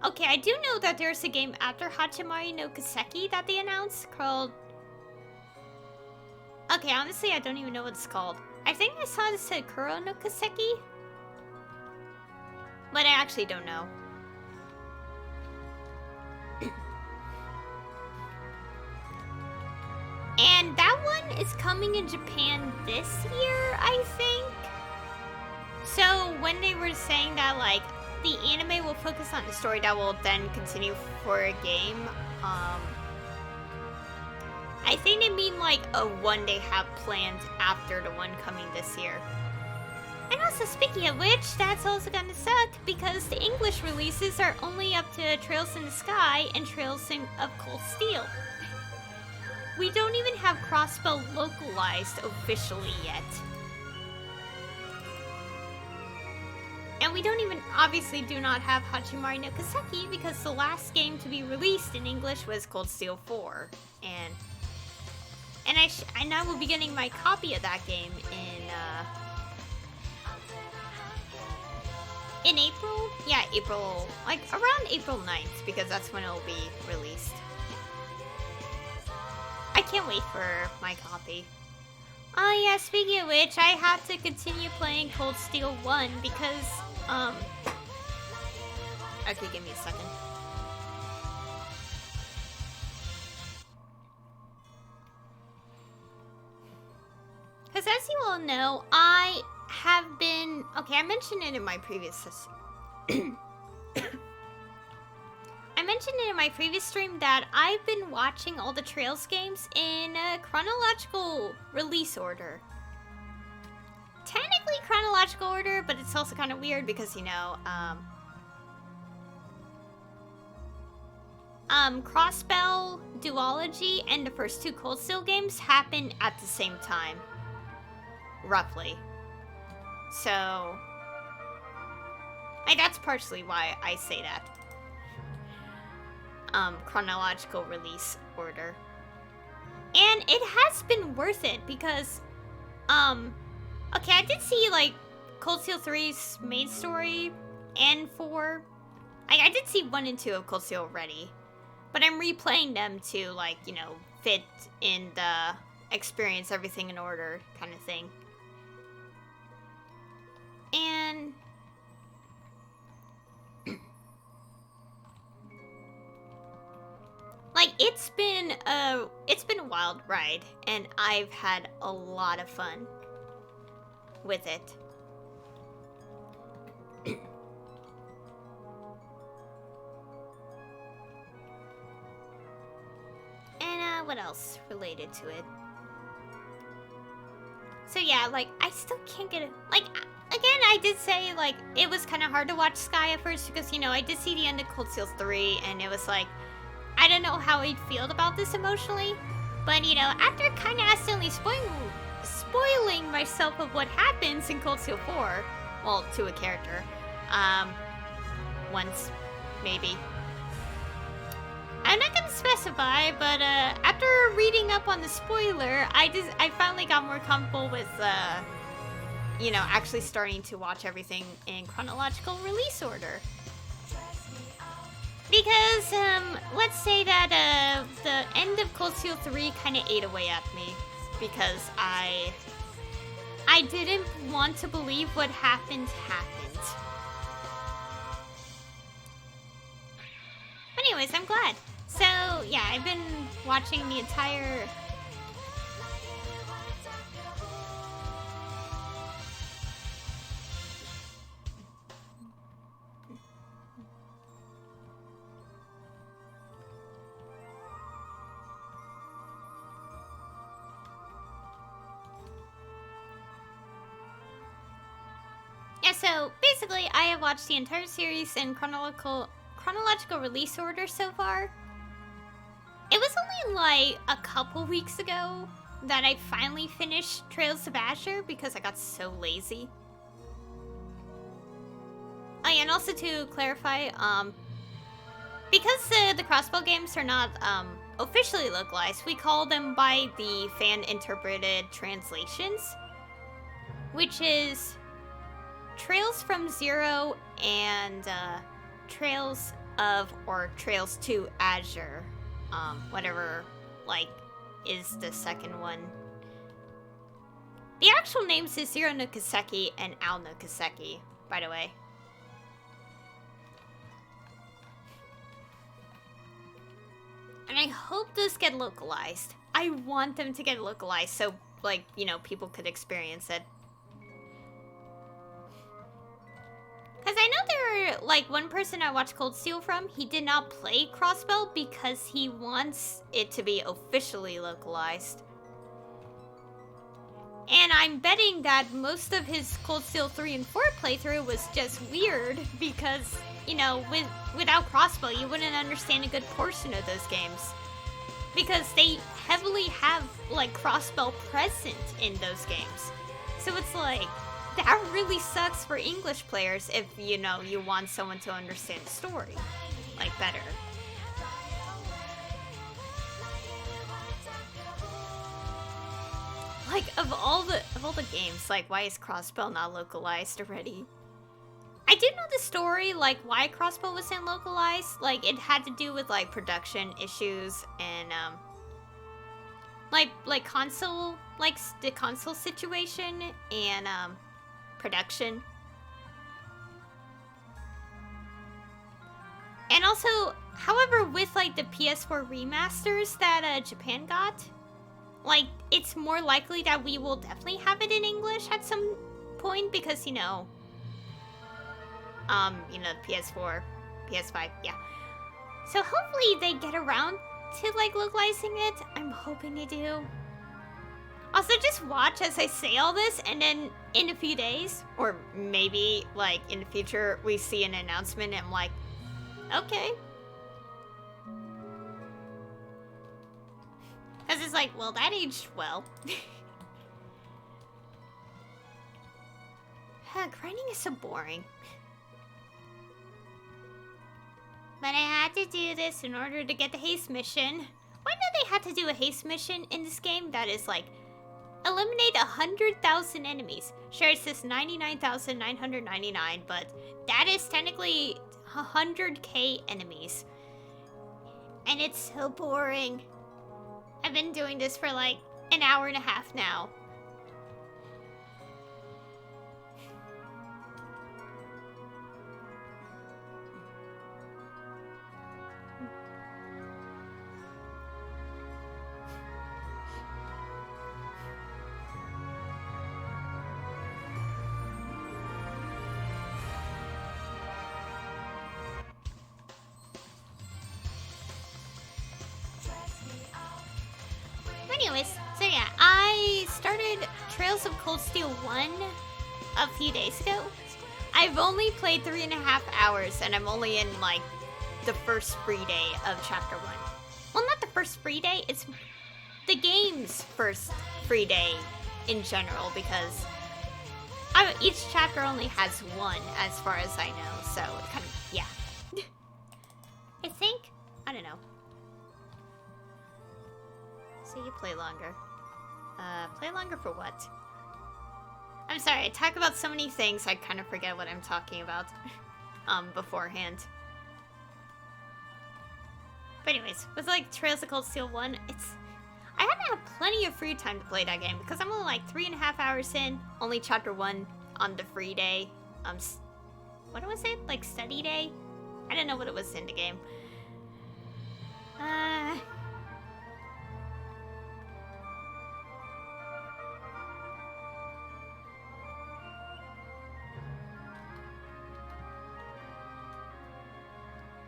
Speaker 1: Okay, I do know that there's a game after Hachimari no Kiseki that they announced called... Okay, honestly, I don't even know what it's called. I think I saw it said Kuro no Kiseki. But I actually don't know. And that one is coming in Japan this year, I think. So when they were saying that, like, the anime will focus on the story that will then continue for a game, I think they mean, like, a one they have planned after the one coming this year. And also, speaking of which, that's also gonna suck, because the English releases are only up to Trails in the Sky and Trails of Cold Steel. We don't even have Crossbow localized officially yet. And we don't even, obviously do not have Hachimari no Kiseki, because the last game to be released in English was Cold Steel 4. And I will be getting my copy of that game in April? Yeah, April, like around April 9th, because that's when it'll be released. I can't wait for my copy. Oh yeah, speaking of which, I have to continue playing Cold Steel 1 because, okay, give me a second. Because as you all know, I have been... Okay, I mentioned it in my previous... I mentioned it in my previous stream that I've been watching all the Trails games in a chronological release order. Technically chronological order, but it's also kind of weird because, you know, Crossbell, Duology, and the first two Cold Steel games happen at the same time. Roughly. So, that's partially why I say that. Chronological release order. And it has been worth it because, okay, I did see, like, Cold Steel 3's main story and 4. I did see 1 and 2 of Cold Steel already. But I'm replaying them to, like, you know, fit in the experience, everything in order kind of thing. And... like, it's been a wild ride, and I've had a lot of fun with it. And what else related to it? So yeah, like, I still can't get it. Like, again, I did say, like, it was kind of hard to watch Sky at first because, you know, I did see the end of Cold Steel 3, and it was like, I don't know how I'd feel about this emotionally. But, you know, after kind of accidentally spoiling myself of what happens in Cold Steel 4, well, to a character, once, maybe. I'm not gonna specify, but after reading up on the spoiler, I finally got more comfortable with, you know, actually starting to watch everything in chronological release order. Because, let's say that the end of Cold Steel 3 kind of ate away at me, because I didn't want to believe what happened. Anyways, I'm glad. So, yeah, I've been watching the entire... Yeah, so basically, I have watched the entire series in chronological release order so far. It was only like a couple weeks ago that I finally finished Trails of Azure because I got so lazy. Oh yeah, and also to clarify, because the crossbow games are not officially localized, we call them by the fan-interpreted translations, which is Trails from Zero and Trails of, or Trails to Azure, whatever, like, is the second one. The actual names is Zero no Kiseki and Ao no Kiseki, by the way. And I hope those get localized. I want them to get localized so, like, you know, people could experience it. Because I know there are, like, one person I watched Cold Steel from, he did not play Crossbow because he wants it to be officially localized. And I'm betting that most of his Cold Steel 3 and 4 playthrough was just weird because, you know, without Crossbow, you wouldn't understand a good portion of those games. Because they heavily have, like, Crossbow present in those games. So it's like, that really sucks for English players if, you know, you want someone to understand the story, like, better. Like, of all the games, like, why is Crossbow not localized already? I do know the story, like, why Crossbow wasn't localized. Like, it had to do with, like, production issues and, like console, like, the console situation and, production. And also, however, with, like, the PS4 remasters that, Japan got, like, it's more likely that we will definitely have it in English at some point because, you know, PS4, PS5, yeah. So hopefully they get around to, like, localizing it. I'm hoping they do. Also, just watch as I say all this, and then in a few days, or maybe, like, in the future, we see an announcement, and I'm like, okay. Because it's like, well, that aged well. Grinding is so boring. But I had to do this in order to get the haste mission. Why did they have to do a haste mission in this game that is like, eliminate 100,000 enemies? Sure, it says 99,999, but that is technically 100k enemies. And it's so boring. I've been doing this for like an hour and a half now. Anyways, so yeah, I started Trails of Cold Steel 1 a few days ago. I've only played 3.5 hours, and I'm only in, like, the first free day of Chapter 1. Well, not the first free day, it's the game's first free day in general, because each chapter only has one, as far as I know, so it kind of, yeah. I think, I don't know. So you play longer. Play longer for what? I'm sorry, I talk about so many things, I kind of forget what I'm talking about, beforehand. But anyways, with, like, Trails of Cold Steel 1, I haven't had plenty of free time to play that game, because I'm only, like, 3.5 hours in, only Chapter 1 on the free day. What was it? Like, study day? I don't know what it was in the game.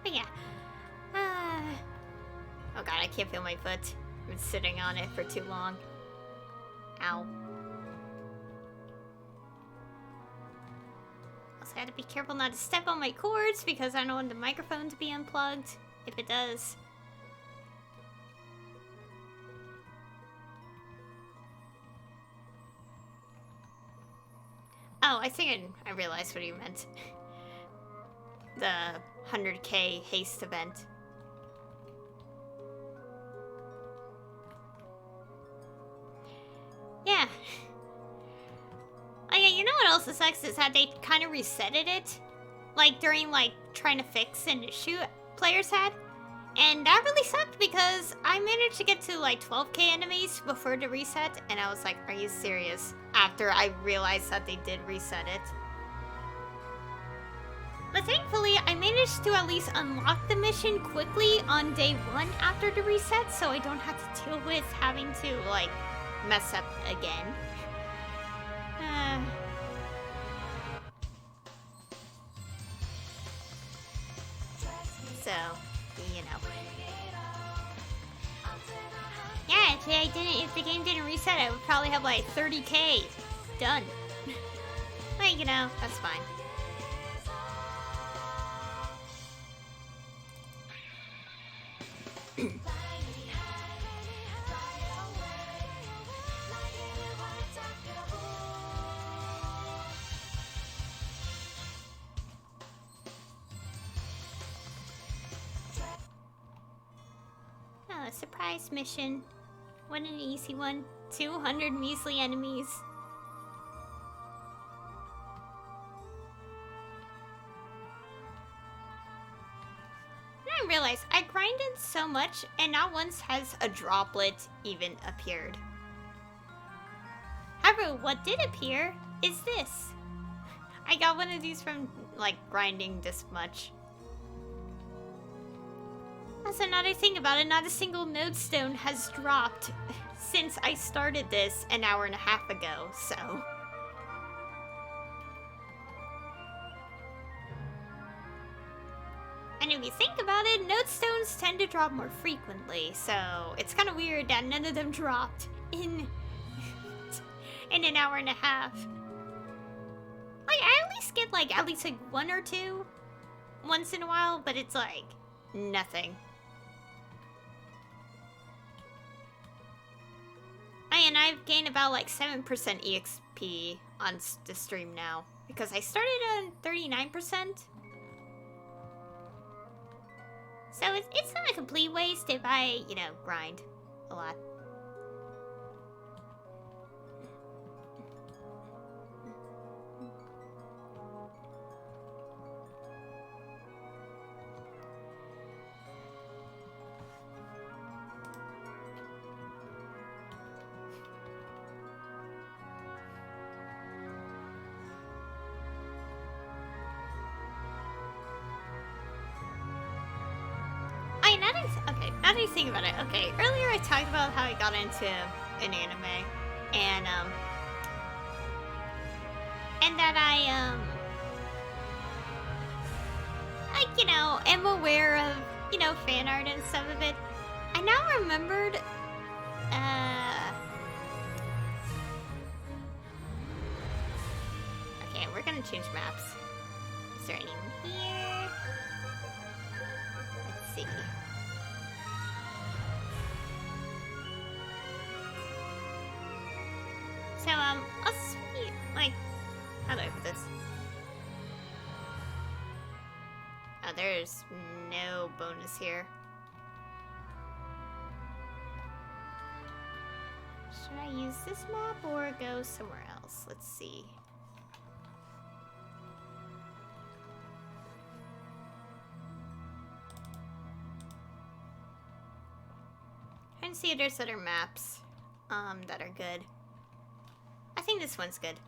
Speaker 1: But yeah. Oh god, I can't feel my foot. I've been sitting on it for too long. Ow. Also, I had to be careful not to step on my cords because I don't want the microphone to be unplugged if it does. Oh, I think I realized what you meant. The 100k Haste Event. Yeah. Okay, you know what else sucks is how they kind of resetted it? Like, during, like, trying to fix an issue players had. And that really sucked because I managed to get to, like, 12k enemies before the reset. And I was like, are you serious? After I realized that they did reset it. But thankfully, I managed to at least unlock the mission quickly on day 1 after the reset. So I don't have to deal with having to, like, mess up again. So, you know. Yeah, if the game didn't reset, I would probably have like 30k done. But you know, that's fine. Oh, a surprise mission. What an easy one. 200 measly enemies. I realized I grinded so much and not once has a droplet even appeared. However, what did appear is this. I got one of these from, like, grinding this much. Also, now that I think about it, not a single nodestone has dropped since I started this an hour and a half ago, so... And if you think about it, nodestones tend to drop more frequently, so it's kind of weird that none of them dropped in an hour and a half. Like, I at least get, like, at least, like, 1 or 2 once in a while, but it's, like, nothing. And I've gained about, like, 7% EXP on the stream now, because I started on 39%. So it's not a complete waste if I, you know, grind a lot. Now that I think about it, okay, earlier I talked about how I got into an anime, and that I, like, you know, am aware of, you know, fan art and stuff of it. I now remembered Okay, we're gonna change maps. Is there anyone here? Let's see. So, let's see, like, how do I put this? Oh, there's no bonus here. Should I use this map or go somewhere else? Let's see. Trying to see if there's other maps that are good. I think this one's good.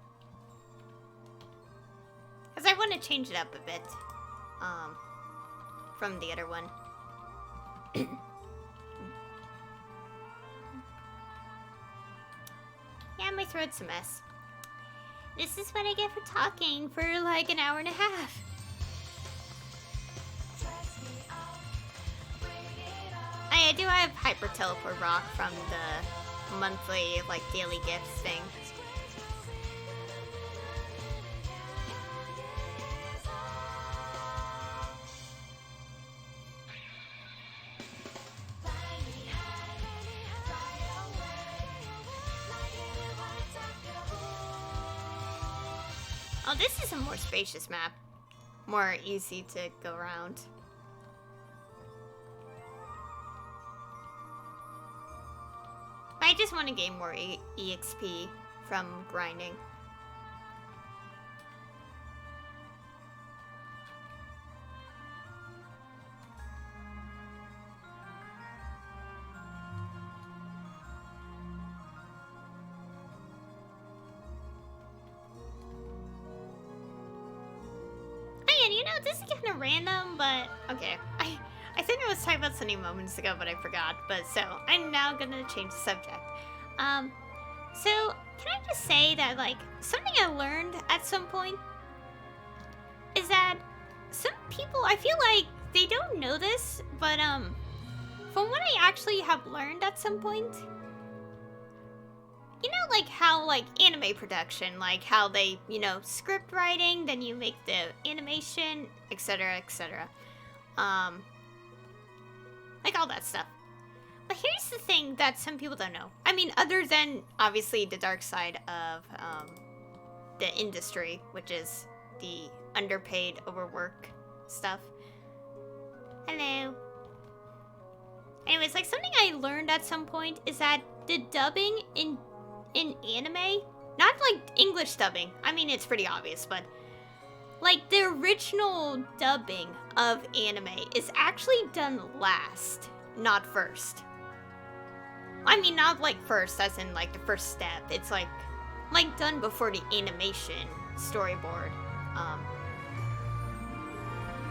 Speaker 1: Because I want to change it up a bit from the other one. Yeah, my throat's a mess. This is what I get for talking for like an hour and a half. I do have Hyper Teleport Rock from the monthly, like, daily gifts thing. Oh, this is a more spacious map. More easy to go around. I just want to gain more EXP from grinding. Man, you know, this is kind of random, but okay. I think I was talking about something moments ago, but I forgot. But so, I'm now gonna change the subject. So, can I just say that, like, something I learned at some point is that some people, I feel like they don't know this, but, from what I actually have learned at some point, you know, like, how, like, anime production, like, how they, you know, script writing, then you make the animation, etc., etc. Like, all that stuff. But here's the thing that some people don't know. I mean, other than, obviously, the dark side of, the industry, which is the underpaid, overwork stuff. Hello. Anyways, like, something I learned at some point is that the dubbing in anime, not like English dubbing, I mean it's pretty obvious, but like the original dubbing of anime is actually done last, not first. I mean, not like first as in like the first step, it's like done before the animation storyboard,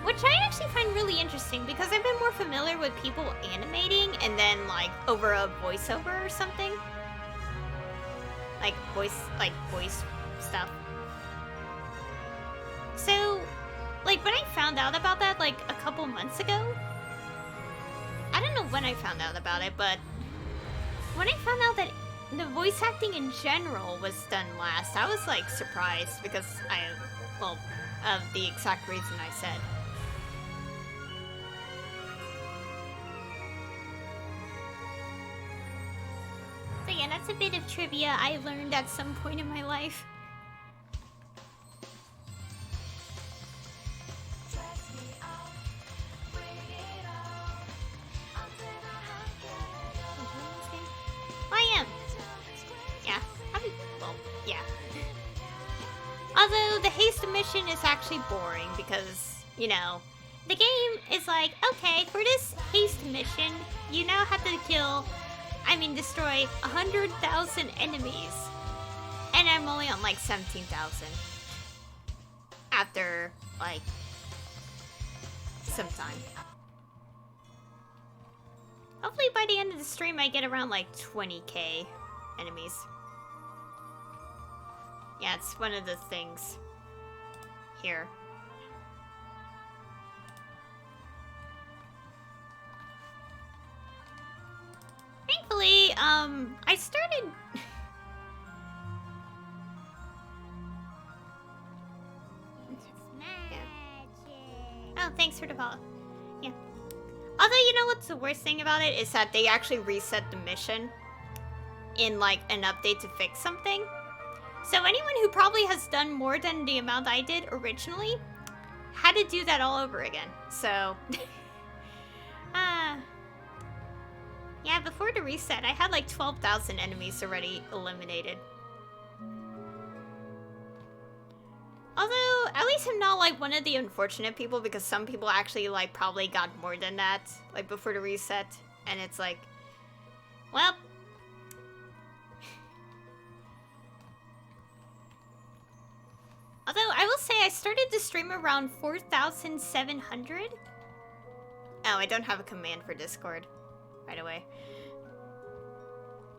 Speaker 1: which I actually find really interesting because I've been more familiar with people animating and then like over a voiceover or something. Like voice stuff. So, like, when I found out about that, like, a couple months ago, I don't know when I found out about it, but when I found out that the voice acting in general was done last, I was, like, surprised because of the exact reason I said. So yeah, that's a bit of trivia I learned at some point in my life. I am. Yeah. Yeah. Although the haste mission is actually boring because, you know, the game is like, okay, for this haste mission, you now have to destroy 100,000 enemies. And I'm only on like 17,000. After, like, some time. Hopefully by the end of the stream I get around like 20k enemies. Yeah, it's one of the things here. Thankfully, I started... Oh, thanks for the follow. Yeah. Although, you know what's the worst thing about it is that they actually reset the mission in, like, an update to fix something. So anyone who probably has done more than the amount I did originally had to do that all over again. So, yeah, before the reset, I had like 12,000 enemies already eliminated. Although, at least I'm not like one of the unfortunate people, because some people actually like probably got more than that, like before the reset. And it's like, well. Although, I will say I started the stream around 4,700. Oh, I don't have a command for Discord, by the way.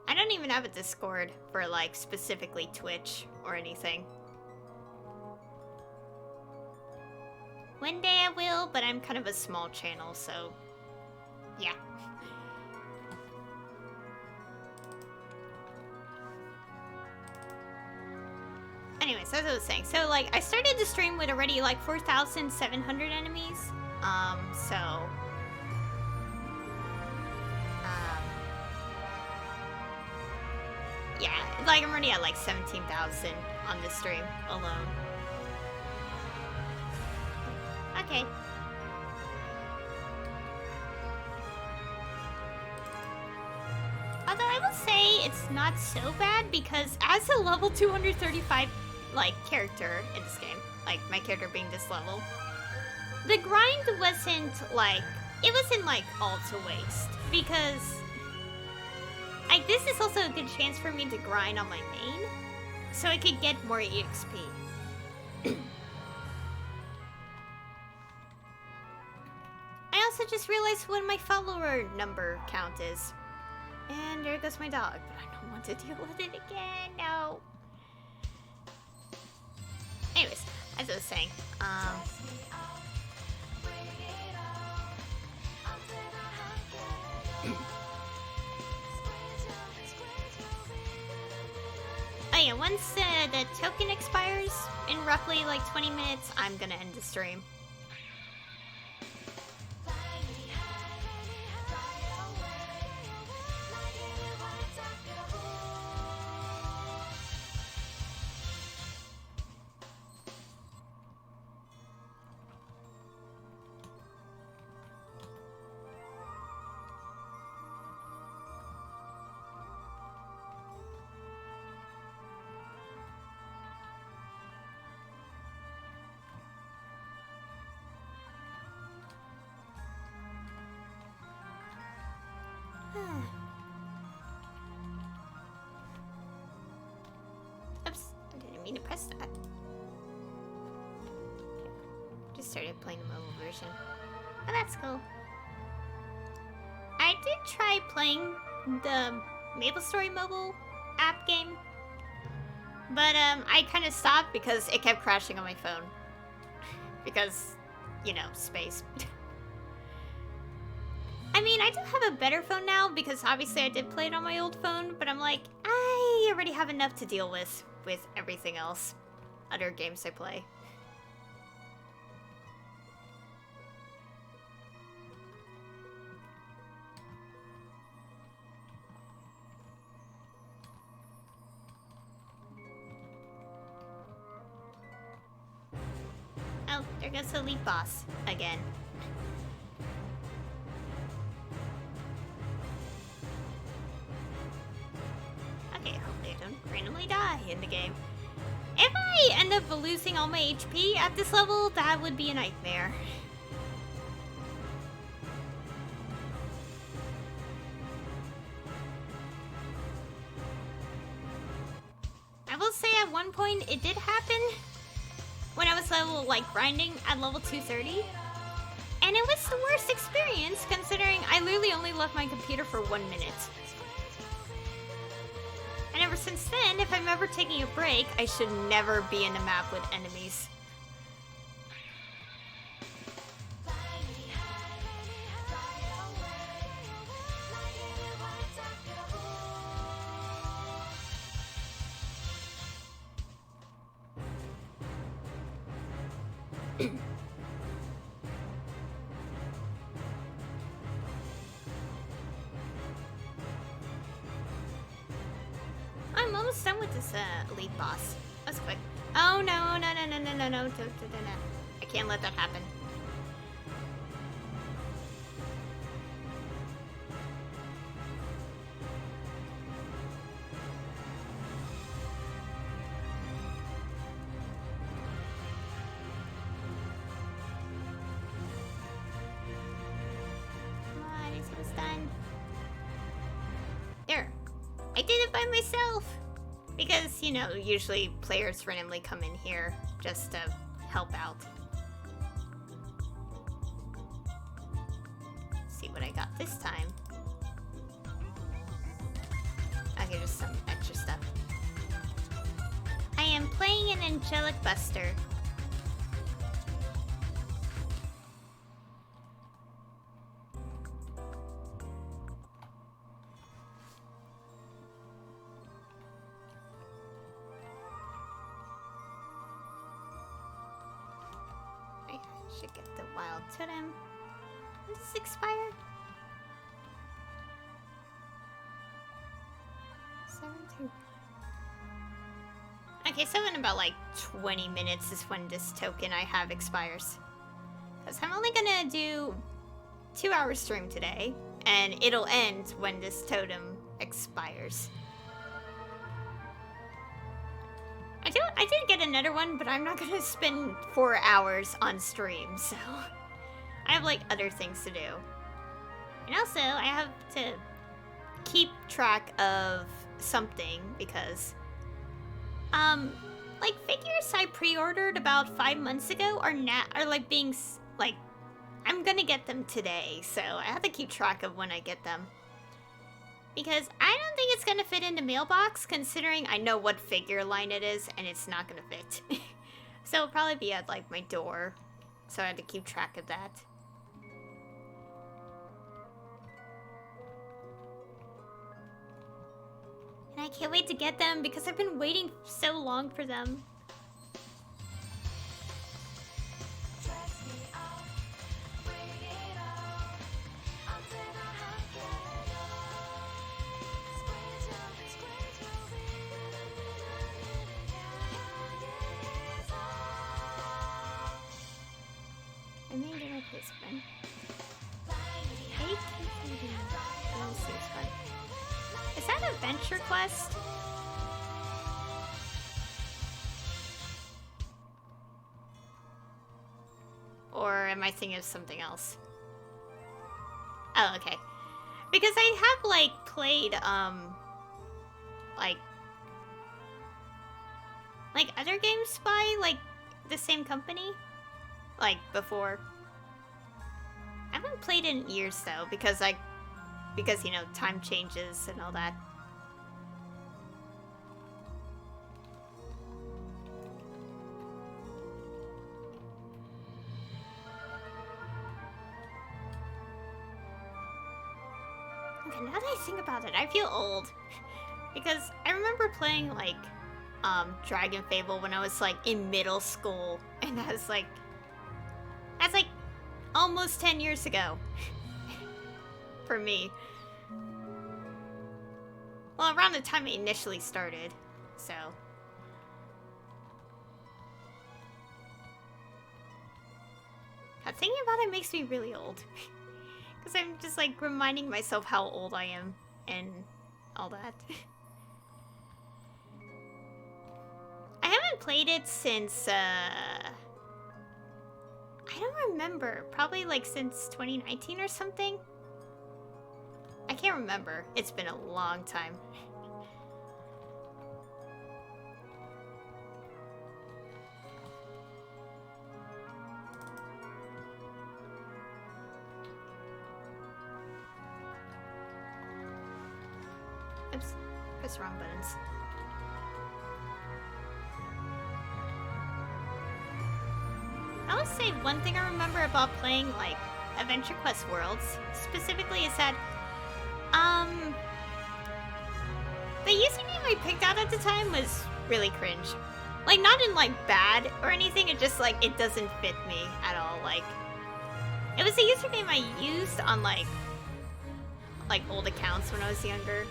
Speaker 1: I don't even have a Discord for like specifically Twitch or anything. One day I will, but I'm kind of a small channel, so yeah. Anyways, as I was saying, so like I started the stream with already like 4,700 enemies. Yeah, like I'm already at like 17,000 on this stream alone. Okay. Although I will say it's not so bad, because as a level 235 like character in this game, like my character being this level, the grind wasn't like, it wasn't like all to waste, because like this is also a good chance for me to grind on my main, so I could get more EXP. I also just realized what my follower number count is. And there goes my dog, but I don't want to deal with it again, no. Anyways, as I was saying, oh yeah, once the token expires in roughly like 20 minutes, I'm gonna end the stream. Oops, I didn't mean to press that. Just started playing the mobile version. Oh, that's cool. I did try playing the Maplestory mobile app game, but I kind of stopped because it kept crashing on my phone. Because, you know, space. I mean, I do have a better phone now, because obviously I did play it on my old phone, but I'm like, I already have enough to deal with everything else. Other games I play. Oh, there goes the lead boss again. Okay, hopefully I don't randomly die in the game. If I end up losing all my HP at this level, that would be a nightmare. I will say at one point it did happen when I was level, like, grinding at level 230. And it was the worst experience, considering I literally only left my computer for 1 minute. And ever since then, if I'm ever taking a break, I should never be in a map with enemies. I'm almost done with this elite boss. That was quick. Oh no, no, no, no, no, no, no, no. I can't let that happen. Done. There. I did it by myself! Because, you know, usually players randomly come in here just to help out. Let's see what I got this time. Okay, just some extra stuff. I am playing an Angelic Buster. Should get the wild totem. When does this expire? 7-2. Okay, so in about like 20 minutes is when this token I have expires. Because I'm only gonna do 2-hour stream today, and it'll end when this totem expires. I did get another one, but I'm not gonna spend 4 hours on stream, so I have like other things to do. And also, I have to keep track of something because, like figures I pre-ordered about 5 months ago are like being like, I'm gonna get them today, so I have to keep track of when I get them. Because I don't think it's gonna fit in the mailbox, considering I know what figure line it is, and it's not gonna fit. So it'll probably be at, like, my door. So I had to keep track of that. And I can't wait to get them, because I've been waiting so long for them. I may get my place one. Is that a venture quest? Or am I thinking of something else? Oh, okay. Because I have, like, played, like other games by, like, the same company. Like, before. I haven't played in years, though, because, you know, time changes and all that. Okay, now that I think about it, I feel old. Because I remember playing, like, Dragon Fable when I was, like, in middle school. And that's, like, almost 10 years ago. For me. Well, around the time it initially started, so. Thinking about it makes me really old. Because I'm just, like, reminding myself how old I am and all that. I haven't played it since, I don't remember. Probably, like, since 2019 or something? I can't remember. It's been a long time. Oops. Press the wrong buttons. I would say one thing I remember about playing, like, Adventure Quest Worlds, specifically, is that, the username I picked out at the time was really cringe. Like, not in, like, bad or anything, it just, like, it doesn't fit me at all. Like, it was a username I used on, like, old accounts when I was younger.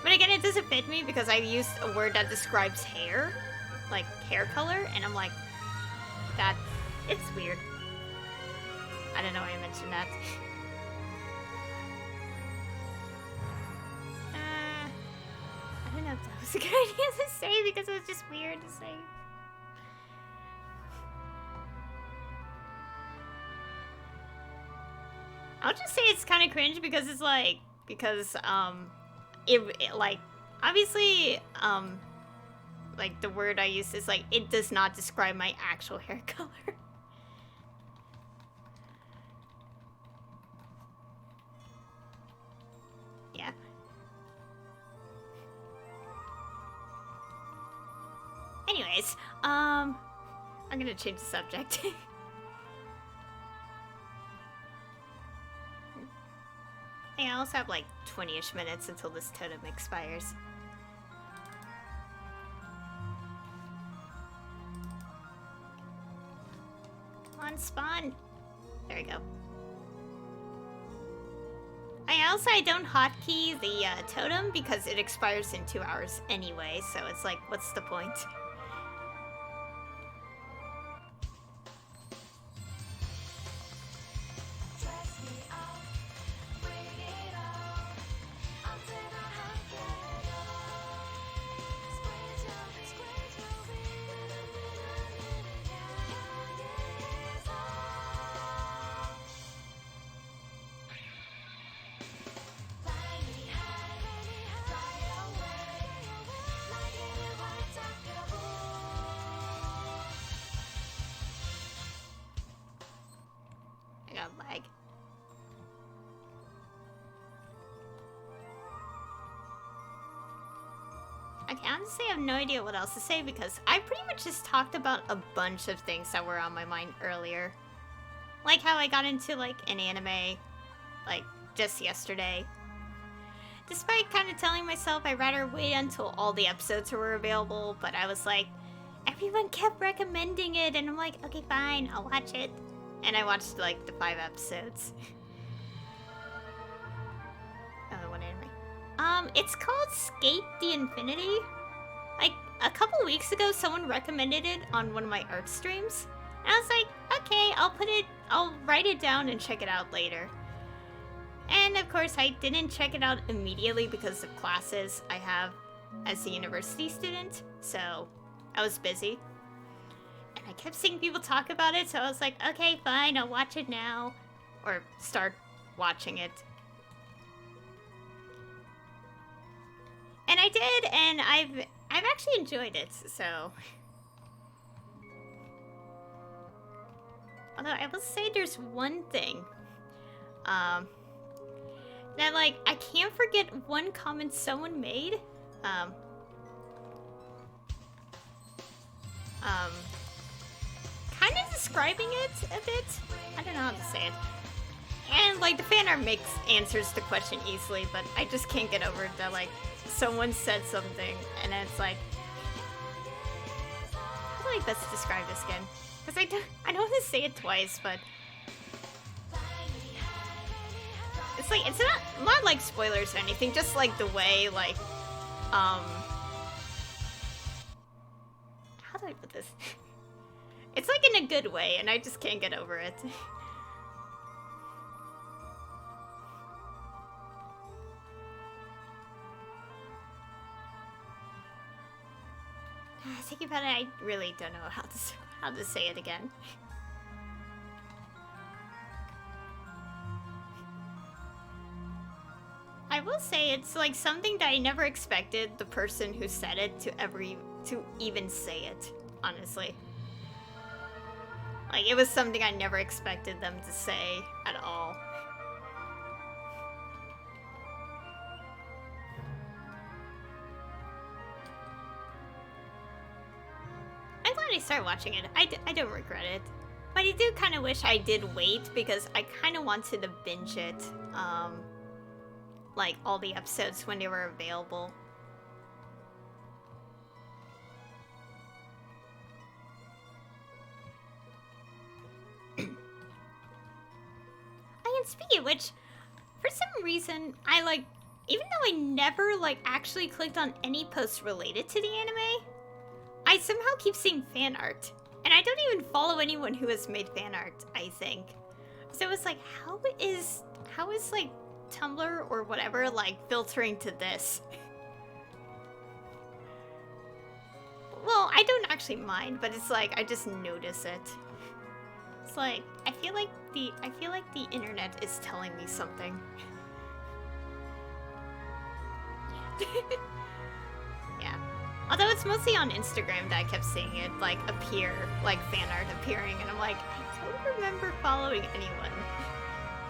Speaker 1: But again, it doesn't fit me because I used a word that describes hair, like hair color, and I'm like, it's weird. I don't know why I mentioned that. I don't know if that was a good idea to say because it was just weird to say. I'll just say it's kind of cringe because it's like, it like, obviously, like the word I use is like, it does not describe my actual hair color. Yeah. Anyways, I'm gonna change the subject. Hey, I also have like 20-ish minutes until this totem expires. Come on, spawn. There we go. I don't hotkey the totem because it expires in 2 hours anyway, so it's like, what's the point? Lag. Okay, honestly, I have no idea what else to say because I pretty much just talked about a bunch of things that were on my mind earlier. Like how I got into, like, an anime, like, just yesterday. Despite kind of telling myself I'd rather wait until all the episodes were available, but I was like, everyone kept recommending it, and I'm like, okay, fine, I'll watch it. And I watched, like, the 5 episodes. Oh, one anime. It's called Skate the Infinity. Like, a couple weeks ago, someone recommended it on one of my art streams. And I was like, okay, I'll write it down and check it out later. And, of course, I didn't check it out immediately because of classes I have as a university student. So, I was busy. I kept seeing people talk about it, so I was like, okay, fine, I'll watch it now. Or start watching it. And I did, and I've actually enjoyed it, so. Although I will say there's one thing. That, like, I can't forget one comment someone made. Kind of describing it a bit. I don't know how to say it. And, like, the fan art answers the question easily, but I just can't get over that, like, someone said something, and then it's like, how do I best describe this again? Because I don't want to say it twice, but it's like, it's not like spoilers or anything, just like the way, like, how do I put this? It's like in a good way, and I just can't get over it. Thinking about it, I really don't know how to say it again. I will say it's like something that I never expected the person who said it to even say it, honestly. Like, it was something I never expected them to say at all. I'm glad I started watching it. I don't regret it. But I do kind of wish I did wait because I kind of wanted to binge it. Like, all the episodes when they were available. and speaking of which, for some reason, I like, even though I never like actually clicked on any posts related to the anime, I somehow keep seeing fan art. And I don't even follow anyone who has made fan art, I think. So it's like, how is like Tumblr or whatever like filtering to this? Well, I don't actually mind, but it's like I just notice it. It's like I feel like the internet is telling me something. Yeah. Although it's mostly on Instagram that I kept seeing it like appear, like fan art appearing, and I'm like, I don't remember following anyone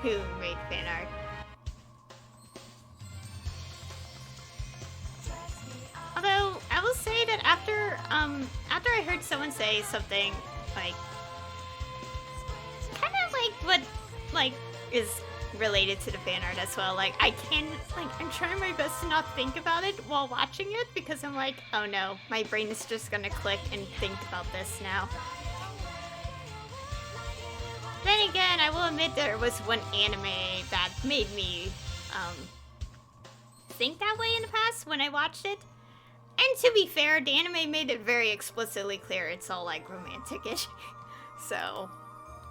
Speaker 1: who made fan art. Although I will say that after I heard someone say something like kind of like what like is related to the fan art as well. Like I'm trying my best to not think about it while watching it because I'm like, oh no, my brain is just gonna click and think about this now. Then again, I will admit there was one anime that made me think that way in the past when I watched it. And to be fair, the anime made it very explicitly clear it's all like romantic-ish. So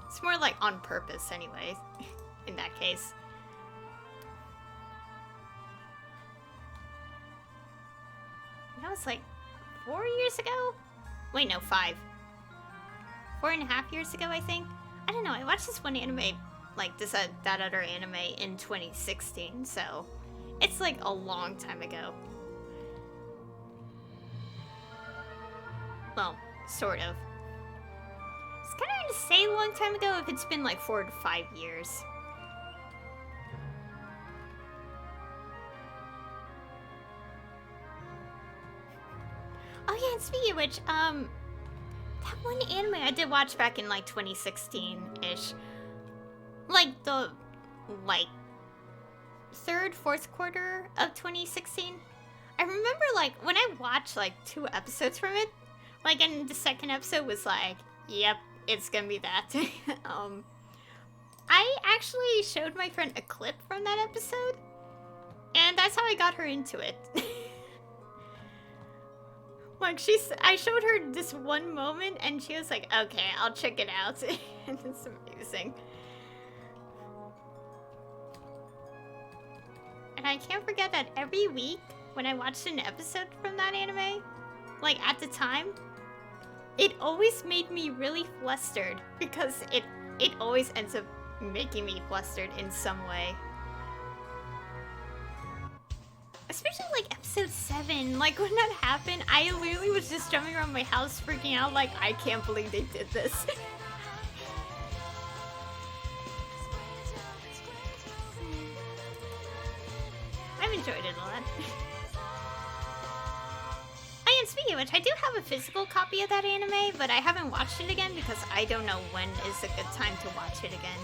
Speaker 1: it's more like on purpose anyways, in that case. That was like 4 years ago? Wait, no, 5. 4.5 years ago, I think. I don't know, I watched this one anime, like this that other anime in 2016, so it's like a long time ago. Well, sort of. It's kind of hard to say a long time ago if it's been like 4 to 5 years. Oh yeah, and speaking of which, that one anime I did watch back in like 2016-ish. Like the, like, 3rd, 4th quarter of 2016. I remember like when I watched like 2 episodes from it, like, and the second episode was like, yep, it's gonna be that. I actually showed my friend a clip from that episode, and that's how I got her into it. Like, I showed her this one moment, and she was like, okay, I'll check it out. And it's amazing. And I can't forget that every week, when I watched an episode from that anime, like, at the time, it always made me really flustered, because it always ends up making me flustered in some way. Especially, like, episode 7, like, when that happened, I literally was just jumping around my house freaking out, like, I can't believe they did this. I've enjoyed it a lot. And speaking of which, I do have a physical copy of that anime, but I haven't watched it again because I don't know when is a good time to watch it again.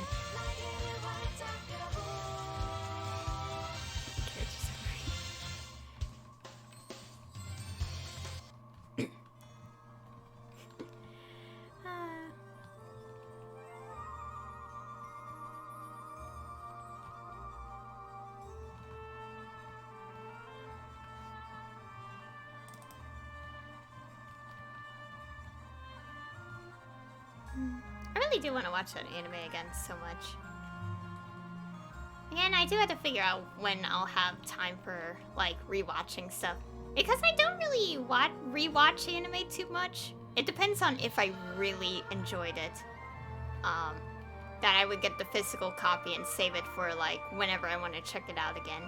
Speaker 1: I really do want to watch that anime again so much. Again, I do have to figure out when I'll have time for, like, rewatching stuff. Because I don't really rewatch anime too much. It depends on if I really enjoyed it. That I would get the physical copy and save it for, like, whenever I want to check it out again.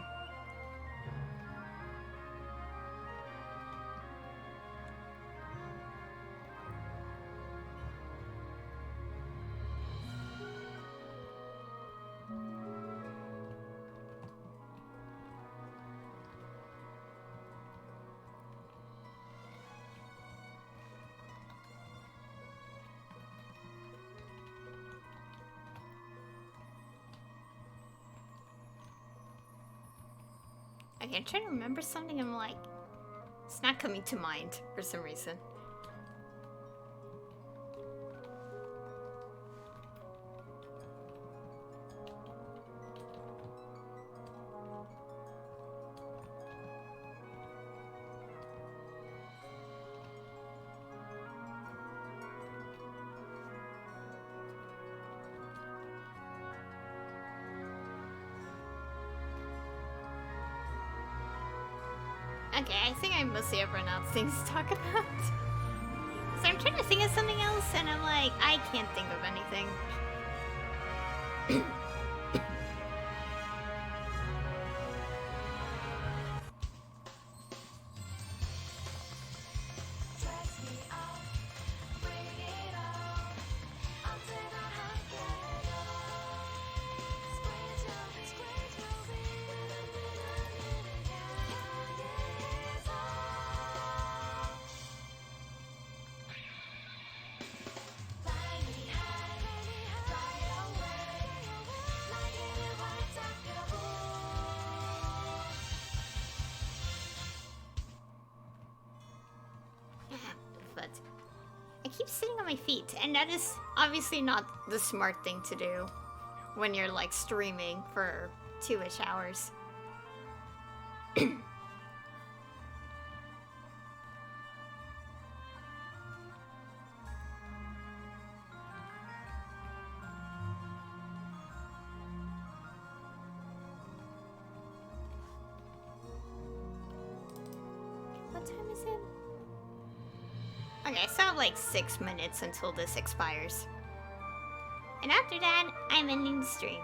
Speaker 1: Okay, I'm trying to remember something, I'm like, it's not coming to mind for some reason. Okay, I think I mostly have run out of things to talk about. So I'm trying to think of something else, and I'm like, I can't think of anything. But I keep sitting on my feet, and that is obviously not the smart thing to do when you're like streaming for 2-ish hours. What time is it? Okay, I still have like 6 minutes until this expires. And after that, I'm ending the stream.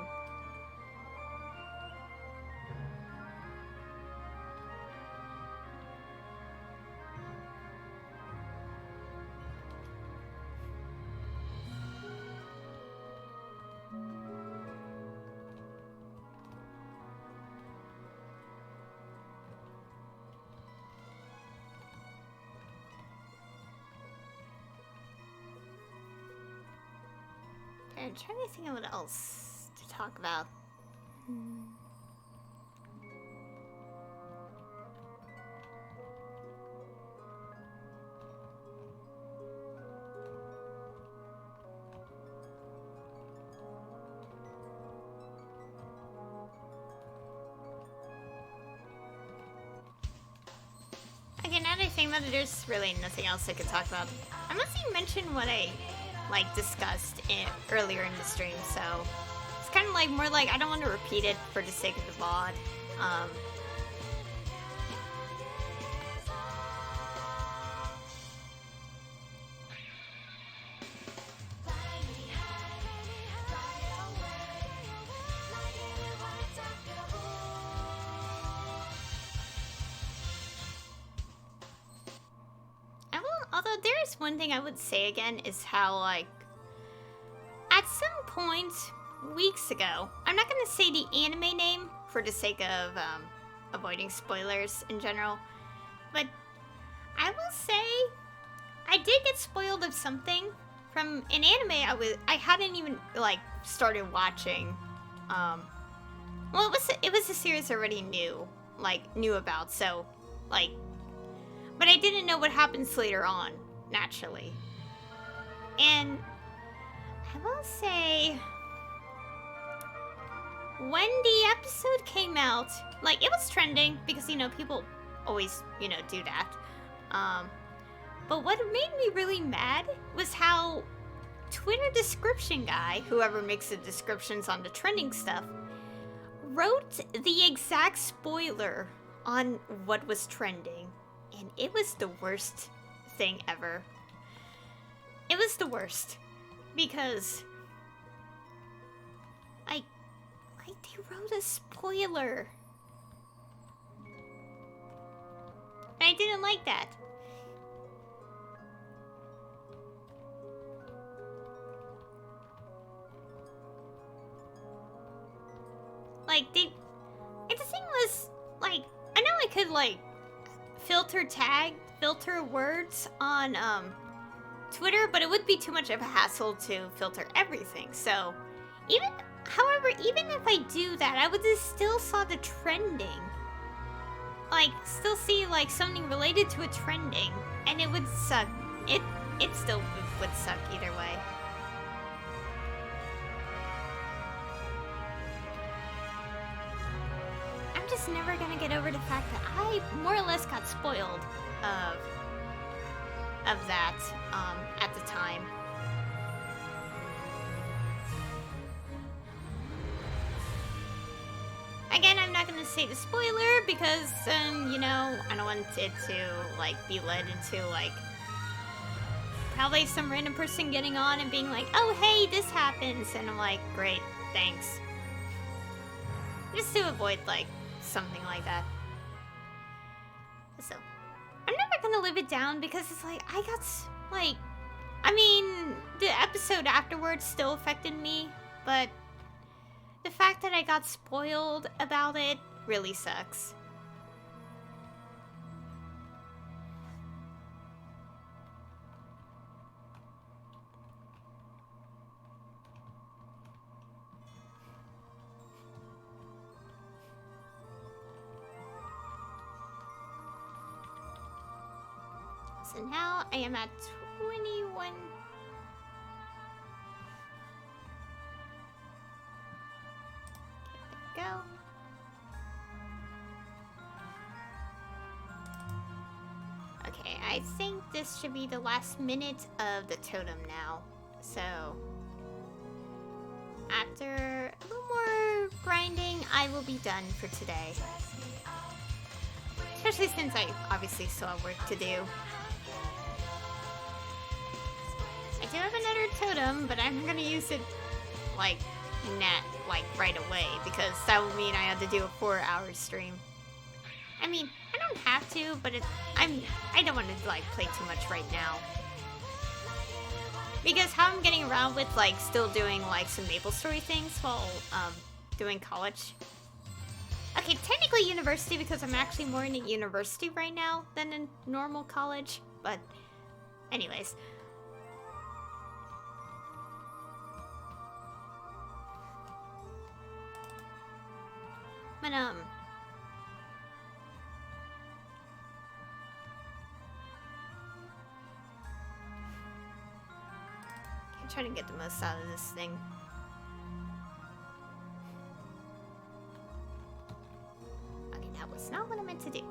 Speaker 1: I'm trying to think of what else to talk about. Okay, now that I think about it, there's really nothing else I could talk about. Unless you mentioned what I discussed earlier in the stream, so it's kind of like more like I don't want to repeat it for the sake of the VOD. Although there is one thing I would say again is how, like, at some point weeks ago, I'm not gonna say the anime name for the sake of avoiding spoilers in general, but I will say I did get spoiled of something from an anime I hadn't even like started watching. Well, it was a series I already knew about, so like. But I didn't know what happens later on, naturally. And I will say, when the episode came out, like, it was trending, because, people always, do that. But what made me really mad was how Twitter description guy, whoever makes the descriptions on the trending stuff, wrote the exact spoiler on what was trending. And it was the worst thing ever. It was the worst. Because they wrote a spoiler. And I didn't like that. And the thing was, I know I could, filter words on Twitter, but it would be too much of a hassle to filter everything. So even if I do that, I would just still saw the trending. Still see something related to a trending, and it would suck. It still would suck either way. Just never gonna get over the fact that I more or less got spoiled of that at the time. Again, I'm not gonna say the spoiler because, you know, I don't want it to, like, be led into, like, probably some random person getting on and being like, oh, hey, this happens. And I'm like, great, thanks. Just to avoid, like, something like that. So, I'm never gonna live it down because it's like, I got, like, I mean, the episode afterwards still affected me, but the fact that I got spoiled about it really sucks. So now I am at 21. There we go. Okay, I think this should be the last minute of the totem now. So, after a little more grinding, I will be done for today. Especially since I obviously still have work to do. I do have another totem, but I'm gonna use it, like, right away, because that would mean I have to do a 4-hour stream. I mean, I don't have to, but I don't want to, like, play too much right now. Because how I'm getting around with, like, still doing, like, some Maplestory things while, doing college. Okay, technically university, because I'm actually more in a university right now than in normal college, but anyways. But, I'm trying to get the most out of this thing. Okay, that was not what I meant to do.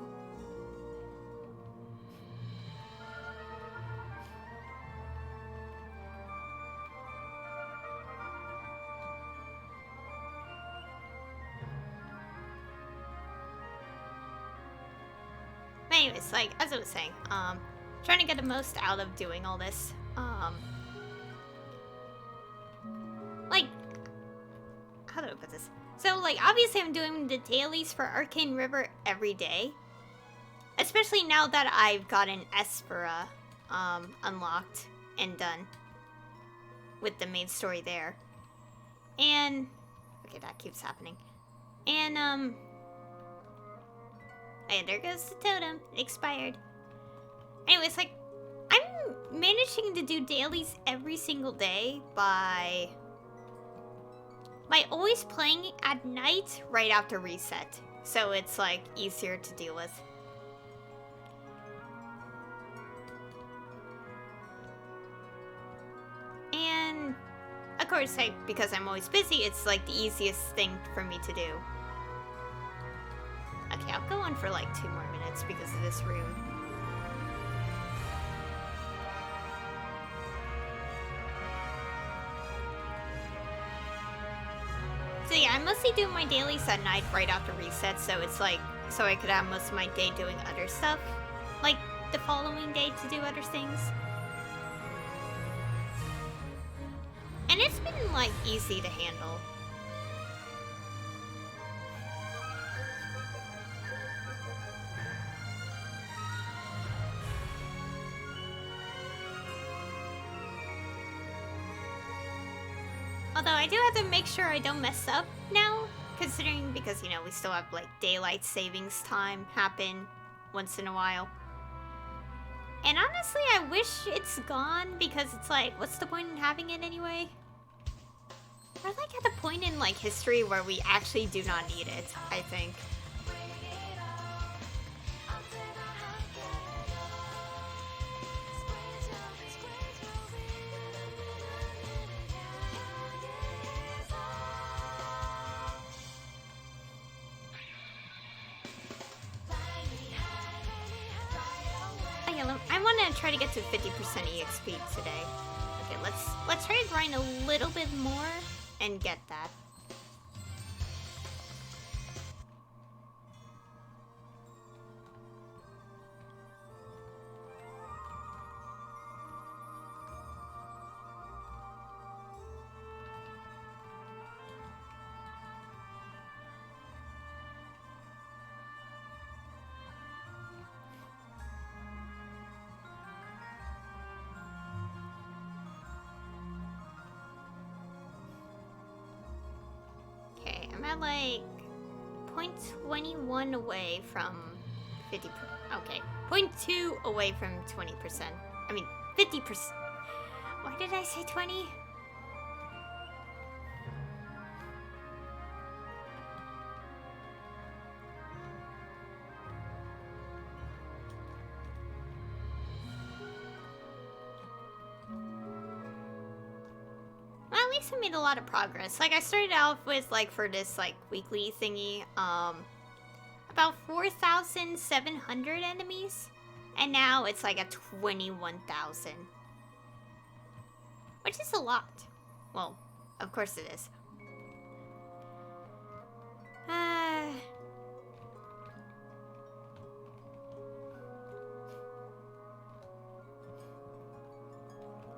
Speaker 1: Anyways, like, as I was saying, trying to get the most out of doing all this. Like, how do I put this? So, like, obviously I'm doing the dailies for Arcane River every day. Especially now that I've gotten Espera, unlocked and done. With the main story there. And, okay, that keeps happening. And, hey, there goes the totem. It expired. Anyways, like, I'm managing to do dailies every single day by always playing at night right after reset. So it's, like, easier to deal with. And, of course, because I'm always busy, it's, like, the easiest thing for me to do. Okay, I'll go on for like 2 more minutes because of this room. So yeah, I mostly do my dailies at night right after reset, so it's like, so I could have most of my day doing other stuff. Like, the following day to do other things. And it's been, like, easy to handle. Although I do have to make sure I don't mess up now, considering, because, you know, we still have, like, daylight savings time happen once in a while. And honestly, I wish it's gone, because it's like, what's the point in having it anyway? We're, like, at the point in, like, history where we actually do not need it, I think. I want to try to get to 50% EXP today. Okay, let's try to grind a little bit more and get that. I'm like 0.21 away from 50. Okay, 0.2 away from 20%. I mean, 50%. Why did I say 20? Well, at least I made a lot of progress. Like, I started out with, like, for this, like, weekly thingy, about 4,700 enemies. And now it's, like, at 21,000. Which is a lot. Well, of course it is.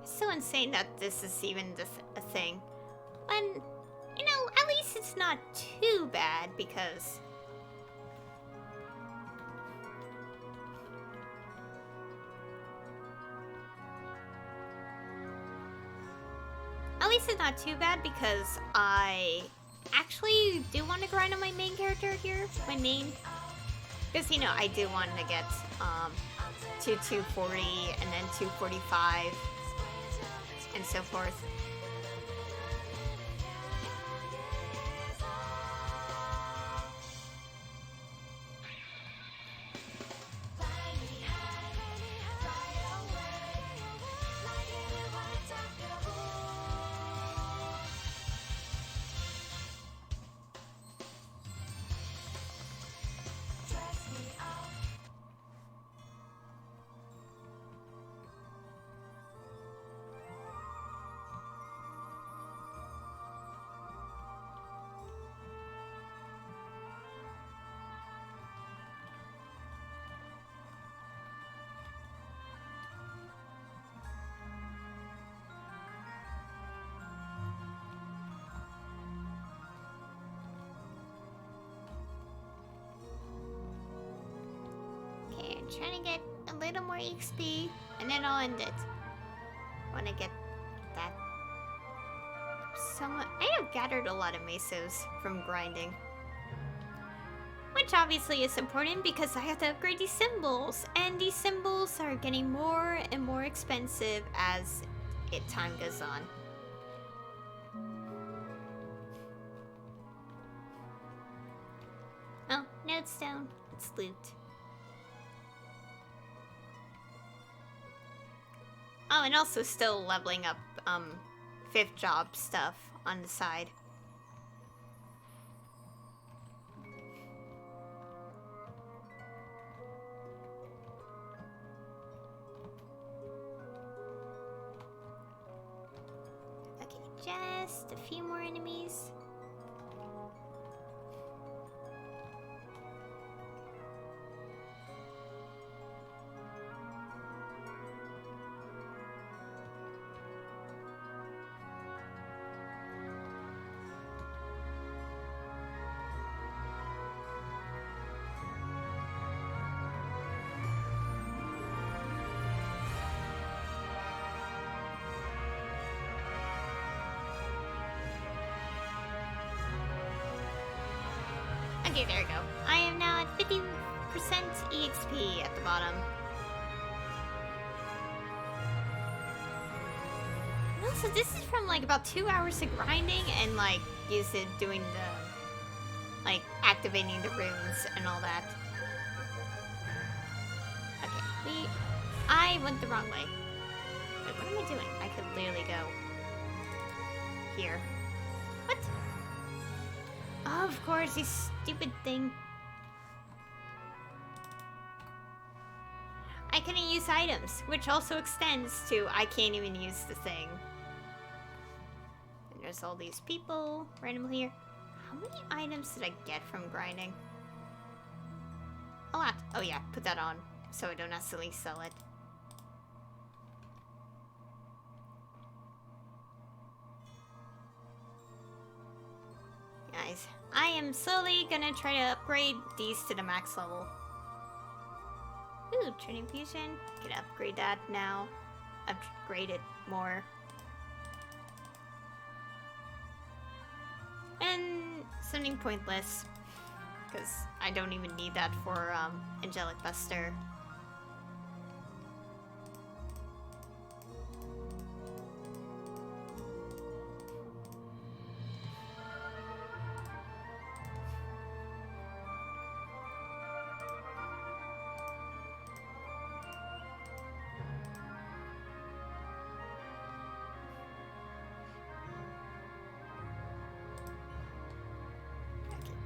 Speaker 1: It's so insane that this is even a thing. And, you know, at least it's not too bad because... At least it's not too bad because I actually do want to grind on my main character here. My main. Because, you know, I do want to get to 240 and then 245 and so forth. Trying to get a little more EXP, and then I'll end it. When I get that. I have gathered a lot of mesos from grinding. Which obviously is important because I have to upgrade these symbols. And these symbols are getting more and more expensive as time goes on. Oh, nodestone. It's loot. Oh, and also still leveling up, 5th job stuff on the side. Okay, just a few more enemies. Okay, there we go. I am now at 50% EXP at the bottom. Also, this is from like about 2 hours of grinding and like doing the like activating the runes and all that. Okay, I went the wrong way. Wait, what am I doing? I could literally go here. What? Oh, of course, this stupid thing. I couldn't use items, which also extends to I can't even use the thing. And there's all these people randomly here. How many items did I get from grinding? A lot. Oh yeah, put that on so I don't accidentally sell it. Guys, I am slowly gonna try to upgrade these to the max level. Ooh, Training Fusion. Can upgrade that now. Upgrade it more. And something pointless. Because I don't even need that for Angelic Buster.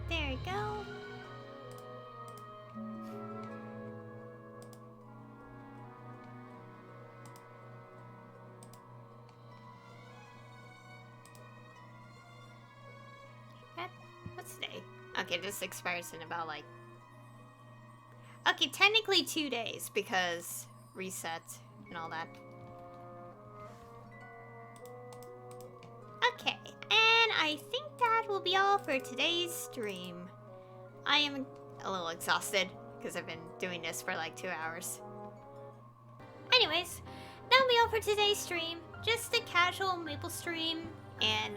Speaker 1: There we go. What's today? Okay, this expires in about like... Okay, technically 2 days because reset and all that. Okay, and I think that will be all for today's stream. I am a little exhausted because I've been doing this for like 2 hours. Anyways, that'll be all for today's stream. Just a casual Maple stream, and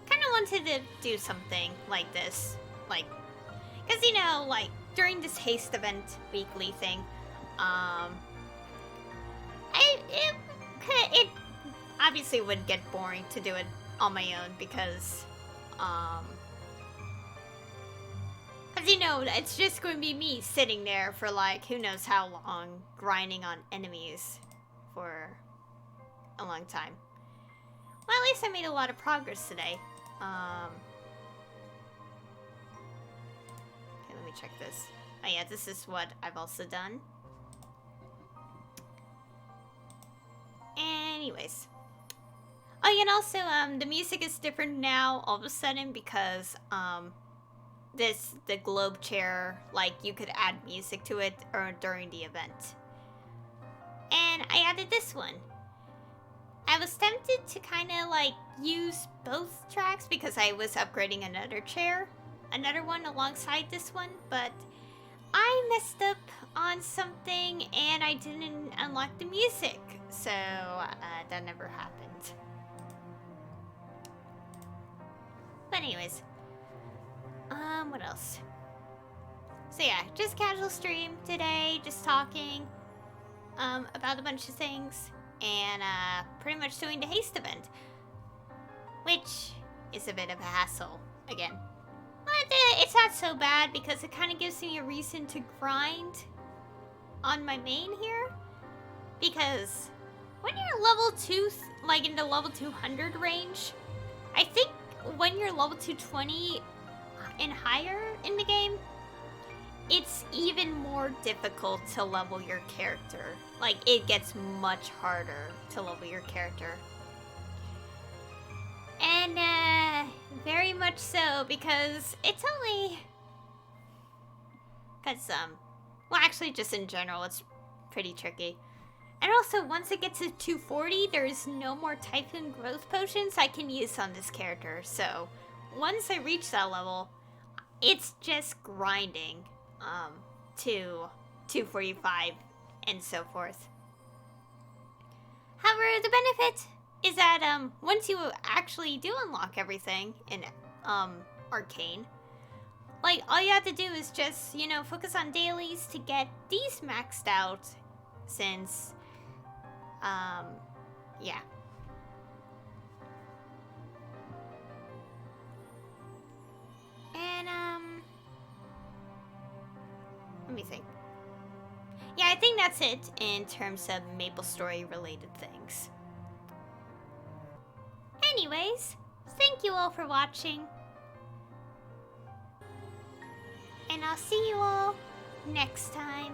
Speaker 1: kind of wanted to do something like this, like, because you know, like during this Haste Event weekly thing, it obviously would get boring to do it on my own because, as you know, it's just going to be me sitting there for like who knows how long, grinding on enemies for a long time. Well, at least I made a lot of progress today. Okay, let me check this. Oh yeah, this is what I've also done. Anyways. Oh yeah, and also, the music is different now all of a sudden because, the globe chair, like, you could add music to it during the event. And I added this one. I was tempted to kind of, like, use both tracks because I was upgrading another one alongside this one, but I messed up on something and I didn't unlock the music, so that never happened. But anyways, what else? So yeah, just casual stream today, just talking about a bunch of things, and pretty much doing the Haste Event, which is a bit of a hassle again. But it's not so bad because it kind of gives me a reason to grind on my main here, because when you're level 2, like in the level 200 range, I think when you're level 220 and higher in the game, it's even more difficult to level your character. Like, it gets much harder to level your character. And, very much so, because it's only... Because, well, actually, just in general, it's pretty tricky. And also, once it gets to 240, there's no more Typhoon Growth Potions I can use on this character. So, once I reach that level, it's just grinding, to 245 and so forth. However, the benefit is that, once you actually do unlock everything in, Arcane, like, all you have to do is just, you know, focus on dailies to get these maxed out, since, yeah. And, let me think. Yeah, I think that's it in terms of Maplestory related things. Anyways, thank you all for watching. And I'll see you all next time.